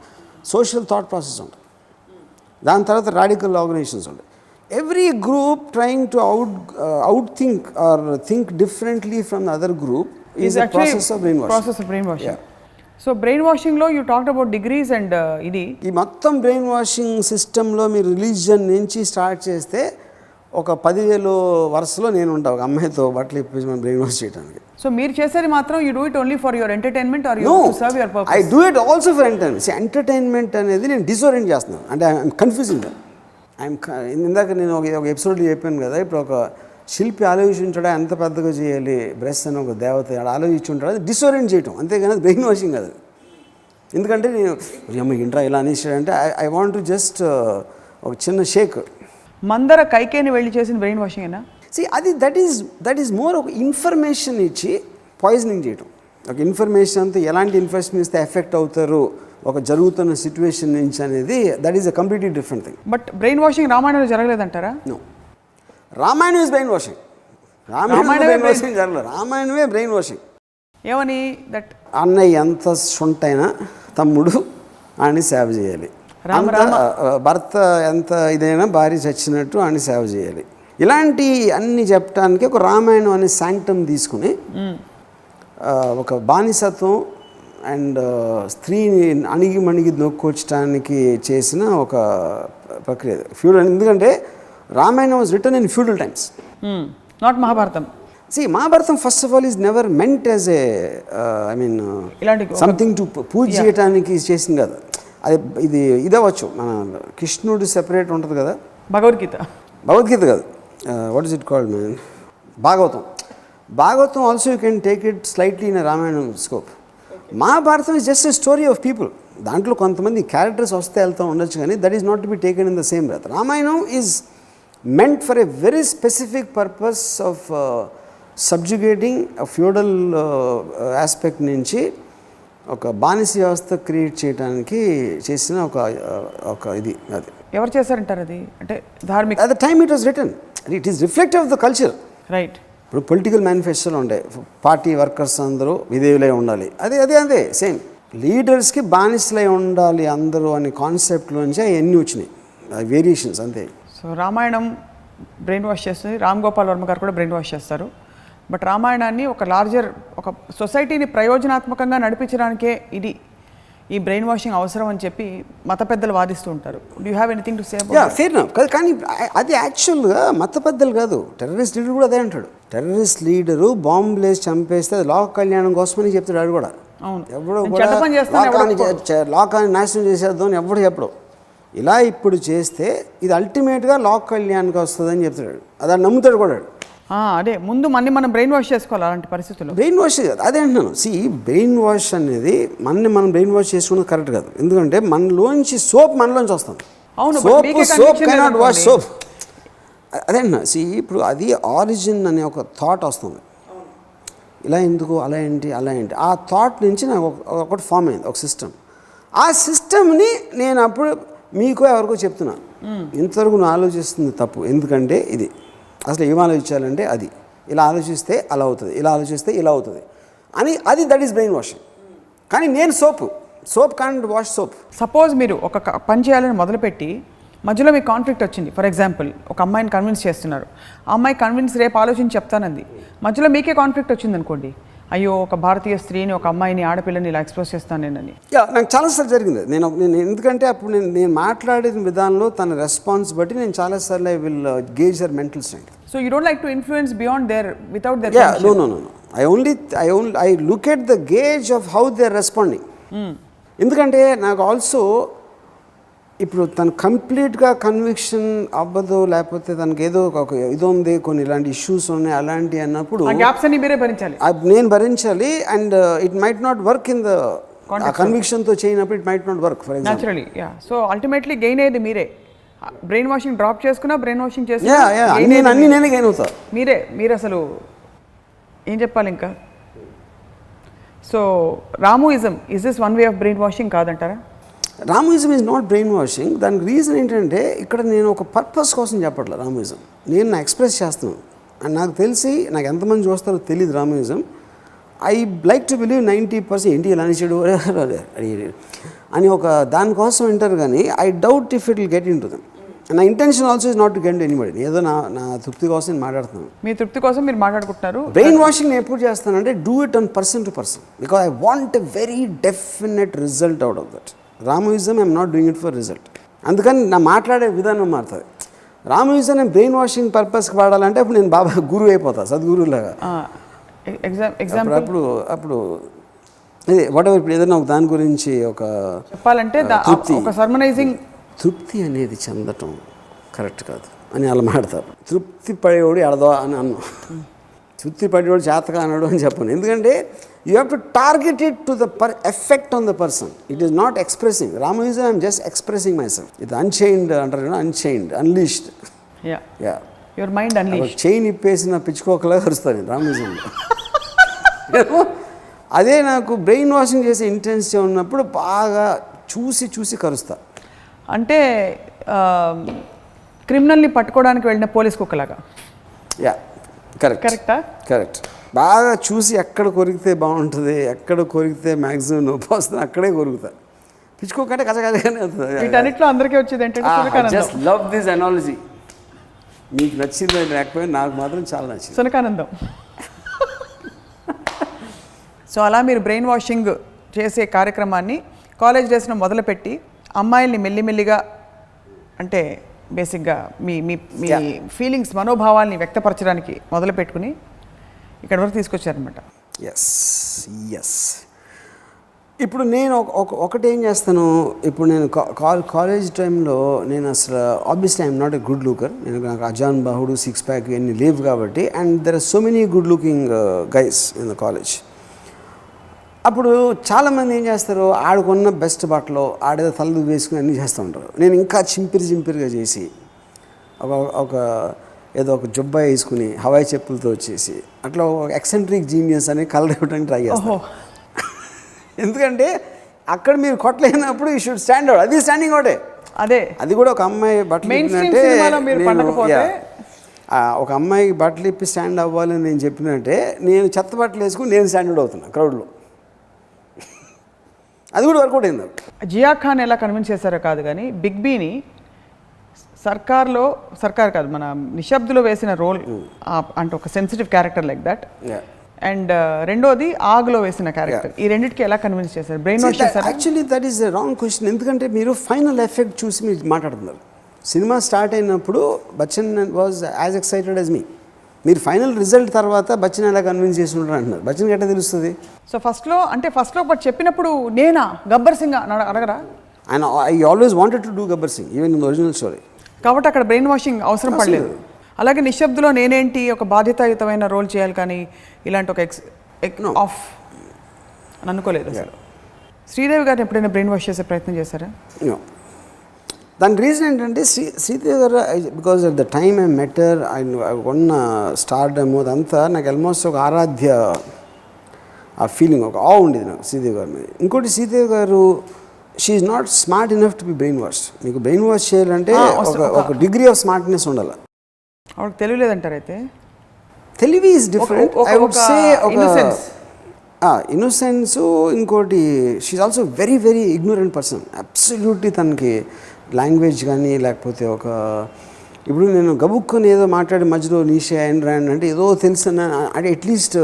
సోషల్ థాట్ ప్రాసెస్ ఉంటాయి, దాని తర్వాత రాడికల్ ఆర్గనైజేషన్స్ ఉంటాయి. Every group trying to outthink or think differently from the other group is a process of brainwashing. Yeah. So brainwashing lo you talked about degrees and idi ఈ మొత్తం brain washing సిస్టంలో మీరు religion నుంచి start చేస్తే ఒక 10,000 వరుసలో నేను ఉంటా ఒక అమ్మాయితో బట్టలు ఇప్పేసి మనం బ్రెయిన్ వాష్ చేయడానికి. సో మీరు చేసేది మాత్రం you do it only for your entertainment are you to serve your purpose? I do it also for entertainment. Entertainment అనేది నేను డిసోరియంట్ చేస్తున్నాను, అంటే ఐఎమ్ కన్ఫ్యూజింగ్. ఇందాక నేను ఒక ఎపిసోడ్లో చెప్పాను కదా, ఇప్పుడు ఒక శిల్పి ఆలోచించాడా ఎంత పెద్దగా చేయాలి బ్రెస్ అని ఒక దేవత ఆలోచించుంటాడు, అది డిసోరియంట్ చేయటం, అంతేగాని బ్రెయిన్ వాషింగ్ కాదు. ఎందుకంటే నేను అమ్మ ఇంట్రా ఇలా అనేసాడంటే ఐ వాంట్ టు జస్ట్ ఒక చిన్న షేక్. మందర కైకేని వెళ్ళి చేసిన బ్రెయిన్ వాషింగ్ అయినా అది దట్ ఈస్ మోర్ ఒక ఇన్ఫర్మేషన్ ఇచ్చి పాయిజనింగ్ చేయటం. ఒక ఇన్ఫర్మేషన్ అంతా ఎలాంటి ఇన్ఫర్మేషన్ ఇస్తే ఎఫెక్ట్ అవుతారు ఒక జరుగుతున్న సిచ్యువేషన్ నుంచి అనేది that is a completely different thing. But brain washing రామాయణంలో జరగలేదంటారా? No, Ramayanam is brain washing. Brain washing జరగలేదు, రామాయణమే బ్రెయిన్ వాషింగ్. ఏమని? దట్ అన్నయ్య ఎంత సొంటైనా తమ్ముడు ఆని సేవ చేయాలి, భర్త ఎంత ఇదైనా భార్య చచ్చినట్టు ఆని సేవ చేయాలి. ఇలాంటి అన్ని చెప్పడానికి ఒక రామాయణం అనే శాంక్టమ్ తీసుకుని ఒక బానిసత్వం అండ్ స్త్రీని అణిగి నొక్కొచ్చడానికి చేసిన ఒక ప్రక్రియ ఫ్యూడల్. ఎందుకంటే Ramayanam was written in feudal times, not Mahabharatam. Mahabharatam first of all is never meant as a something to పూజ చేయడానికి చేసింది కదా. అది ఇది అవ్వచ్చు, మన కృష్ణుడు సెపరేట్ ఉంటుంది కదా, భగవద్గీత కాదు, what is it called man, Bhagavatam also you can take it slightly in Ramayanam scope. Mahabharatam is just a story of people. దాంట్లో కొంతమంది క్యారెక్టర్స్ వస్తే వెళ్తూ ఉండొచ్చు, కానీ that is not to be taken in the same breath. Ramayanam is meant for a very specific purpose of subjugating feudal aspect నుంచి ఒక బానిస వ్యవస్థ క్రియేట్ చేయడానికి చేసిన ఒక ఇది. అది ఎవరు చేశారంటారు? అది అంటే ధార్మిక at the time it was written, it is reflective of the culture. Right. ఇప్పుడు పొలిటికల్ మేనిఫెస్టోలో ఉంటాయి, పార్టీ వర్కర్స్ అందరూ విధేయులై ఉండాలి, అదే సేమ్ లీడర్స్కి బానిసలై ఉండాలి అందరూ అనే కాన్సెప్ట్లోంచి అవన్నీ వచ్చినాయి, వేరియేషన్స్ అంతే. సో రామాయణం బ్రెయిన్ వాష్ చేస్తుంది, రామ్ గోపాల్ వర్మ గారు కూడా బ్రెయిన్ వాష్ చేస్తారు. బట్ రామాయణాన్ని ఒక లార్జర్ ఒక సొసైటీని ప్రయోజనాత్మకంగా నడిపించడానికే ఈ బ్రెయిన్ వాషింగ్ అవసరం అని చెప్పి మత పెద్దలు వాదిస్తూ ఉంటారు. Do you have anything to say about? Fair enough. కానీ అది యాక్చువల్గా మత పెద్దలు కాదు, టెర్రరిస్ట్ లీడర్ కూడా అదే అంటాడు. టెర్రరిస్ట్ లీడరు బాంబులు వేసి చంపేస్తే అది లోక కళ్యాణం కోసమని చెప్తాడు. అది కూడా ఎవడో లోకాన్ని నాశనం చేసేద్దాం అని ఎవడు చెప్పడు. ఇలా ఇప్పుడు చేస్తే ఇది అల్టిమేట్గా లోక కళ్యాణానికి వస్తుందని చెప్తాడు. అది నమ్ముతాడు కూడా. అదే ముందు మనం బ్రెయిన్ వాష్ చేసుకోవాలి అలాంటి పరిస్థితుల్లో. బ్రెయిన్ వాష్ అదే అంటున్నాను. బ్రెయిన్ వాష్ అనేది మనం బ్రెయిన్ వాష్ చేసుకున్నది కరెక్ట్ కాదు. ఎందుకంటే మనలోంచి సోప్ మనలోంచి వస్తుంది. Soap cannot wash soap. అదే అంటున్నా. ఇప్పుడు అది ఆరిజిన్ అనే ఒక థాట్ వస్తుంది, ఇలా ఎందుకు అలా ఏంటి ఆ థాట్ నుంచి నాకు ఒకటి ఫామ్ అయింది, ఒక సిస్టమ్. ఆ సిస్టమ్ని నేను అప్పుడు మీకు ఎవరికో చెప్తున్నాను, ఇంతవరకు నువ్వు ఆలోచిస్తుంది తప్పు. ఎందుకంటే ఇది అసలు ఏం ఆలోచించాలంటే అది ఇలా ఆలోచిస్తే అలా అవుతుంది, ఇలా ఆలోచిస్తే ఇలా అవుతుంది అని, అది దట్ ఈస్ బ్రెయిన్ వాషింగ్. కానీ నేను soap can't wash soap. Suppose మీరు ఒక పని చేయాలని మొదలుపెట్టి మధ్యలో మీకు కాన్ఫ్లిక్ట్ వచ్చింది. ఫర్ ఎగ్జాంపుల్ ఒక అమ్మాయిని కన్విన్స్ చేస్తున్నారు, ఆ అమ్మాయి కన్విన్స్ రేపు ఆలోచించి చెప్తానంది, మధ్యలో మీకే కాన్ఫ్లిక్ట్ వచ్చింది అనుకోండి, అయ్యో ఒక భారతీయ స్త్రీని ఒక అమ్మాయిని ఆడపిల్లని ఇలా ఎక్స్పోజ్ చేస్తాను నేనని. నాకు చాలాసార్లు జరిగింది. నేను ఎందుకంటే అప్పుడు నేను మాట్లాడిన విధానంలో తన రెస్పాన్స్ బట్టి నేను చాలాసార్లు I will gauge her mental strength. So you don't like to influence beyond there without there. No. I look at the gauge of how they are responding. ఎందుకంటే నాకు ఆల్సో ఇప్పుడు తను కంప్లీట్గా కన్విక్షన్ అవ్వదు, లేకపోతే తనకి ఏదో ఒక ఇది ఉంది, కొన్ని ఇలాంటి ఇష్యూస్ ఉన్నాయి అలాంటి అన్నప్పుడు నేను భరించాలి. And it might not work in the కన్విక్షన్తో చేయనప్పుడు it might not work for example. So ultimately gain అయ్యేది మీరే. బ్రెయిన్ వాషింగ్ డ్రాప్ చేసుకున్నా, బ్రెయిన్ వాషింగ్ నేనే గెయిన్ అవుతా. మీరు అసలు ఏం చెప్పాలి ఇంకా. So Ramuism is this one way of brain washing కాదంటారా? Ramuism is not brain washing. దానికి రీజన్ ఏంటంటే ఇక్కడ నేను ఒక పర్పస్ కోసం చెప్పట్లేదు. రాముయిజం నేను నా ఎక్స్ప్రెస్ చేస్తున్నాను. అండ్ నాకు తెలిసి నాకు ఎంతమంది చూస్తారో తెలియదు. Ramuism I like to believe 90% ఏంటి ఇలా చెడు అని ఒక దానికోసం వింటారు, కానీ I doubt if it will get into them. నా intention also is not to get anybody. ఏదో నా తృప్తి కోసం నేను మాట్లాడుతున్నాను. మీ తృప్తి కోసం మీరు మాట్లాడుకుంటున్నారు. బ్రెయిన్ వాషింగ్ నేను ఎప్పుడు చేస్తానంటే do it on person to person, because I want a very definite result out of that. Ramuism I'm not doing it for result. అందుకని నా మాట్లాడే విధానం మారుతుంది. రాముయిజం నేను బ్రెయిన్ వాషింగ్ పర్పస్కి వాడాలంటే అప్పుడు నేను బాబా గురువు అయిపోతా, సద్గురువులాగా. అప్పుడు ఇది వాట్ ఎవర్. ఇప్పుడు ఏదైనా ఒక దాని గురించి ఒక చెప్పాలంటే ఒక సర్మనైజింగ్ తృప్తి అనేది చెందటం కరెక్ట్ కాదు అని అలా మాడతారు. తృప్తి పడేవాడు ఎడదో అని అన్ను, తృప్తి పడేవాడు చేతగా అన్నాడు అని చెప్పను. ఎందుకంటే you have to target it to the effect on the person. It is not expressing. Ramuism I'm just expressing myself. ఇది అన్చైన్డ్ అంటారు, unchained, unleashed. Your mind unleashed. Chain ఇప్పేసిన పిచ్చుకోకలాగా వరుస్తాను రాముయిజంలో. అదే నాకు బ్రెయిన్ వాషింగ్ చేసే ఇంటెన్సిటీ ఉన్నప్పుడు బాగా చూసి చూసి కరుస్తా. అంటే క్రిమినల్ని పట్టుకోవడానికి వెళ్ళిన పోలీస్ కుక్కలాగా. యా, కరెక్టా? కరెక్ట్. బాగా చూసి ఎక్కడ కొరికితే బాగుంటుంది, ఎక్కడ కొరికితే మ్యాక్సిమం నొప్పి వస్తుంది అక్కడే కొరుకుతా. పిచ్చుకోకంటే కచకచగానే అవుతుంది. వీటన్నిటిలో అందరికీ వచ్చేది ఏంటంటే జస్ట్ లవ్ దిస్ అనాలజీ. మీకు నచ్చింది లేకపోయినా నాకు మాత్రం చాలా నచ్చింది. సునకానందం. సో అలా మీరు బ్రెయిన్ వాషింగ్ చేసే కార్యక్రమాన్ని కాలేజ్ డేస్లో మొదలుపెట్టి అమ్మాయిల్ని మెల్లిమెల్లిగా అంటే బేసిక్గా మీ మీ మీ ఫీలింగ్స్ మనోభావాల్ని వ్యక్తపరచడానికి మొదలుపెట్టుకుని ఇక్కడ వరకు తీసుకొచ్చారనమాట. ఎస్. ఇప్పుడు నేను ఒకటి ఏం చేస్తాను, ఇప్పుడు నేను కాలేజ్ టైంలో నేను అసలు obviously I'm not a good looker. నేను నాకు అజాన్ బాహుడు, సిక్స్ ప్యాక్ ఇవన్నీ లేవు కాబట్టి. And there are so many good looking guys in the college. అప్పుడు చాలామంది ఏం చేస్తారు, ఆడుకున్న బెస్ట్ బట్టలు ఆడేదో తలదు వేసుకుని అన్నీ చేస్తూ ఉంటారు. నేను ఇంకా చింపిరిగా చేసి ఒక ఏదో ఒక జుబ్బా వేసుకుని హవాయి చెప్పులతో వచ్చేసి అట్లా ఒక ఎక్సెంట్రిక్ జీనియస్ అని కలర్ ఇవ్వడానికి ట్రై చేస్తాను. ఎందుకంటే అక్కడ మీరు కొట్టలేనప్పుడు యూ షుడ్ స్టాండ్ అవుట్. అది స్టాండింగ్ అవుటే. అది కూడా ఒక అమ్మాయి బట్టలు ఇప్పినట్టే, ఒక అమ్మాయికి బట్టలు ఇప్పి స్టాండ్ అవ్వాలని నేను చెప్పినట్టే నేను చెత్త బట్టలు వేసుకుని నేను స్టాండర్డ్ అవుతున్నా క్రౌడ్లో. అది కూడా వర్కౌట్ అయింది. జియా ఖాన్ ఎలా కన్విన్స్ చేశారో కాదు కానీ బిగ్ బీని సర్కార్ కాదు మన నిశ్శబ్దులో వేసిన రోల్ అంటే ఒక sensitive character like that. And రెండోది ఆగ్లో వేసిన క్యారెక్టర్. ఈ రెండింటికి ఎలా కన్విన్స్ చేశారు, బ్రెయిన్ వాష్ చేశారు? Actually that is wrong question. ఎందుకంటే మీరు ఫైనల్ ఎఫెక్ట్ చూసి మీరు మాట్లాడుతున్నారు. సినిమా స్టార్ట్ అయినప్పుడు Bachchan was as excited as me. మీరు ఫైనల్ రిజల్ట్ తర్వాత బచ్చన్ ఎలా కన్విన్స్ చేసి ఉంటారు అంటున్నారు. బచ్చన్కి ఎట్లా తెలుస్తుంది? సో ఫస్ట్లో బట్ చెప్పినప్పుడు నేనా గబ్బర్ సింగ్ అడగరా? ఆయన I always wanted to do Gabbar Singh even in original story. కాబట్టి అక్కడ బ్రెయిన్ వాషింగ్ అవసరం పడలేదు. అలాగే నిశ్శబ్దులో నేనేంటి ఒక బాధ్యతాయుతమైన రోల్ చేయాలి కానీ ఇలాంటి ఒక ఆఫ్ అని అనుకోలేదు అసలు. శ్రీదేవి గారిని ఎప్పుడైనా బ్రెయిన్ వాష్ చేసే ప్రయత్నం చేశారా? దాని రీజన్ ఏంటంటే శ్రీదేవి గారు because at the time I met her ఆయన ఉన్న స్టార్డమ్ అదంతా నాకు ఆల్మోస్ట్ ఒక ఆరాధ్య ఆ ఫీలింగ్ ఒక ఉండేది నాకు శ్రీదేవి గారి మీద. ఇంకోటి శ్రీదేవి గారు she is not smart enough to be brain wash. మీకు బ్రెయిన్ వాష్ చేయాలంటే ఒక డిగ్రీ ఆఫ్ స్మార్ట్నెస్ ఉండాలి. ఆవిడకి తెలియలేదంటారు. అయితే తెలివి is different. I would say innocence. ఇంకోటి she is also very very ignorant person. Absolutely తనకి లాంగ్వేజ్ కానీ లేకపోతే ఇప్పుడు నేను గబుక్కుని ఏదో మాట్లాడి మధ్యలో నీషే అండ్ అంటే ఏదో తెలుసు అంటే అట్లీస్ట్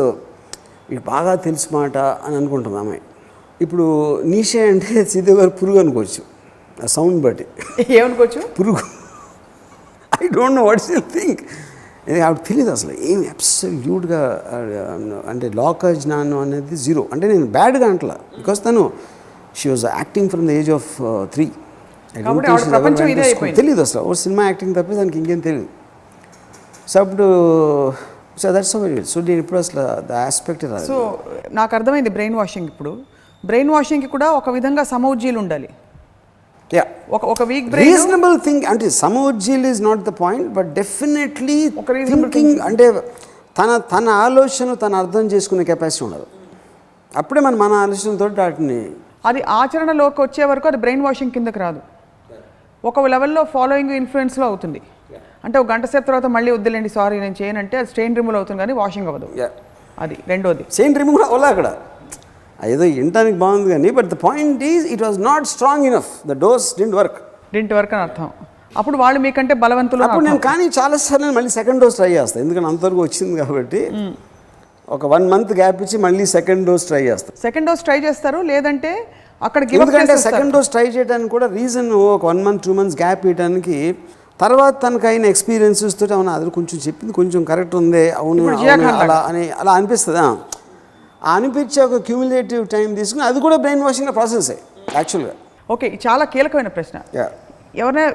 ఇది బాగా తెలుసు మాట అని అనుకుంటుంది అమ్మాయి. ఇప్పుడు నీషే అంటే సీతే గారు పురుగు అనుకోవచ్చు ఆ సౌండ్ బట్టి. ఏమనుకోవచ్చు? పురుగు. I don't know what's you think. ఆవిడ తెలియదు అసలు ఏమి అబ్సల్యూట్గా. అంటే లాకజ్ నాను అనేది జీరో. అంటే నేను బ్యాడ్గా అంటలా, బికాస్ తను she was acting from the age of 3. తెలియదు అసలు ఓ సినిమా యాక్టింగ్ తప్పి దానికి ఇంకేం తెలియదు. సో అప్పుడు దట్స్ సో నేను ఇప్పుడు అసలు ద ఆస్పెక్ట్ రాదు. సో నాకు అర్థమైంది బ్రెయిన్ వాషింగ్. ఇప్పుడు బ్రెయిన్ వాషింగ్కి కూడా ఒక విధంగా సమౌజ్జీలు ఉండాలి. ఒక వీక్ రీజనబుల్ థింగ్ అంటే సమౌజ్జీల్ is not the point, but definitely thinking అంటే తన ఆలోచనలు తను అర్థం చేసుకునే కెపాసిటీ ఉండదు. అప్పుడే మన ఆలోచనతో వాటిని అది ఆచరణలోకి వచ్చే వరకు అది బ్రెయిన్ వాషింగ్ కిందకి రాదు. ఒక లెవెల్లో ఫాలోయింగ్ ఇన్ఫ్లుయెన్స్లో అవుతుంది. అంటే ఒక గంట సేపు తర్వాత మళ్ళీ వద్దులేండి సారీ నేను చేయనంటే అది స్ట్రెయిన్ రిమూవ్ అవుతుంది కానీ వాషింగ్ అవ్వదు. అది రెండోది. స్ట్రెయిన్ రిమూవ్ కూడా అవ్వాలి అక్కడ. ఏదో వినటానికి బాగుంది కానీ but the point is it was not strong enough. The dose didn't work అని అర్థం. అప్పుడు వాళ్ళు మీకంటే బలవంతులు. అప్పుడు నేను కానీ చాలాసార్లు నేను మళ్ళీ సెకండ్ డోస్ ట్రై చేస్తాను. ఎందుకంటే అంతవరకు వచ్చింది కాబట్టి ఒక 1 month గ్యాప్ ఇచ్చి మళ్ళీ సెకండ్ డోస్ ట్రై చేస్తాను. సెకండ్ డోస్ ట్రై చేస్తారు లేదంటే అక్కడ ఎందుకంటే సెకండ్ డోస్ ట్రై చేయడానికి కూడా రీజన్ ఒక 1 month 2 months గ్యాప్ ఇవ్వడానికి తర్వాత తనకు అయిన ఎక్స్పీరియన్సెస్ తోటి అవును అది కొంచెం చెప్పింది కొంచెం కరెక్ట్ ఉంది అవును అలా అనిపిస్తుంది. అనిపించే ఒక క్యూములేటివ్ టైం తీసుకుని అది కూడా బ్రెయిన్ వాషింగ్ ప్రాసెస్ యాక్చువల్గా. ఓకే, చాలా కీలకమైన ప్రశ్న. ఎవరైనా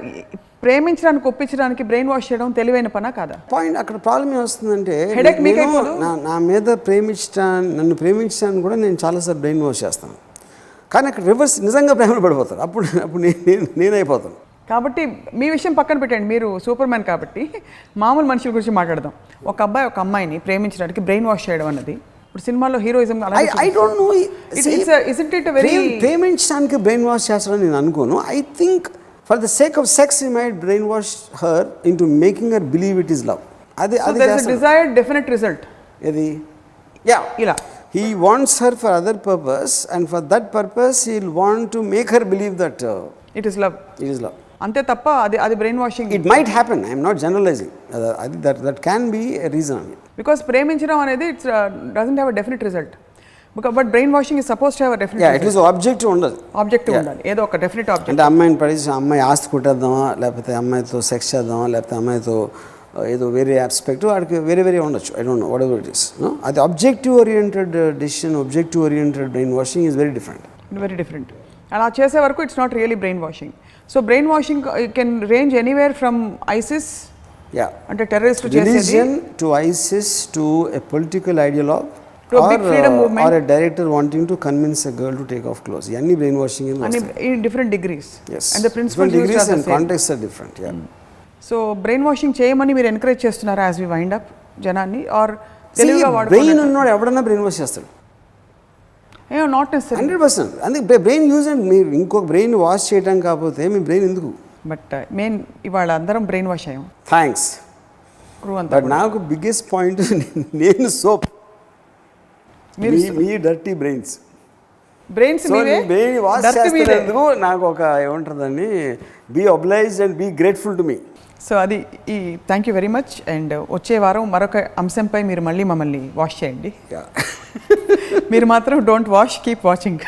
ప్రేమించడానికి ఒప్పించడానికి బ్రెయిన్ వాష్ చేయడం తెలివైన పనా కాదా? పాయింట్ అక్కడ ప్రాబ్లం ఏమొస్తుందంటే నా మీద నన్ను ప్రేమించడానికి కూడా నేను చాలాసార్లు బ్రెయిన్ వాష్ చేస్తాను. కానీ అక్కడ రివర్స్ నిజంగా ప్రేమలో పడిపోతారు. అప్పుడు నేనైపోతాను. కాబట్టి మీ విషయం పక్కన పెట్టండి, మీరు సూపర్ మ్యాన్ కాబట్టి మామూలు మనుషుల గురించి మాట్లాడదాం. ఒక అబ్బాయి ఒక అమ్మాయిని ప్రేమించడానికి బ్రెయిన్ వాష్ చేయడం అన్నది ఇప్పుడు సినిమాలో heroism I don't no isn't it a very ప్రేమించడానికి బ్రెయిన్ వాష్ చేస్తారని నేను అనుకోను. I think for the sake of sex he might brain wash her into making her believe it is love. అది there is a desired definite result. ఏది yeah ఇలా he wants her for other purpose, and for that purpose he'll want to make her believe that it is love. it is love. అంతే తప్ప అది brain washing. It might happen, I am not generalizing. That can be a reason. Because ప్రేమించడం అనేది it's doesn't have a definite result. But brain washing is suppose to have a definite yeah, it is objective ఉండదు. Objective ఉండాలి, ఏదో ఒక definite object. అంటే అమ్మాయిని పడేసి అమ్మాయి ఆస్తి కొట్టేద్దామా, లేకపోతే అమ్మాయితో సెక్స్ చేద్దామా, లేకపోతే అమ్మాయితో ఏదో వేరే ఆస్పెక్ట్ వాడికి వేరే ఉండొచ్చు. I don't know whatever it is. అది objective oriented decision, objective oriented brain washing is very different. అలా చేసే వరకు it's not really brain washing. So brain washing can range anywhere from ISIS, అంటే terrorist religion to ISIS to a political ideologue to a big freedom movement, or a director wanting to convince a girl to take off clothes. Yanni brainwashing in different degrees. Yes, and the principles different degrees used are and the same. contexts are different. So brain washing చేయమని మీరు encourage చేస్తున్నారా as we wind up జనాన్ని, are తెలివిగా brain ఉన్నవాడు ఎవడన్నా brain wash చేస్తాడు. Not necessary 100%. అందుకే brain use and మీరు ఇంకొక బ్రెయిన్ వాష్ చేయడం కాకపోతే మీ బ్రెయిన్ ఎందుకు? బట్ మెయిన్ ఇవాళ అందరం బ్రెయిన్ వాష్ అయ్యాం. థ్యాంక్స్. బట్ నాకు బిగ్గెస్ట్ పాయింట్ నేను సోప్, మీ డర్టీ బ్రెయిన్స్ బ్రెయిన్ వాష్ చేస్తున్నందుకు నాకు ఒక ఏమంటుందని be obliged and be grateful to మీ. సో అది thank you very much. And వచ్చే వారం మరొక అంశంపై మీరు మళ్ళీ మమ్మల్ని వాష్ చేయండి. మీరు మాత్రం డోంట్ వాష్, కీప్ వాచింగ్.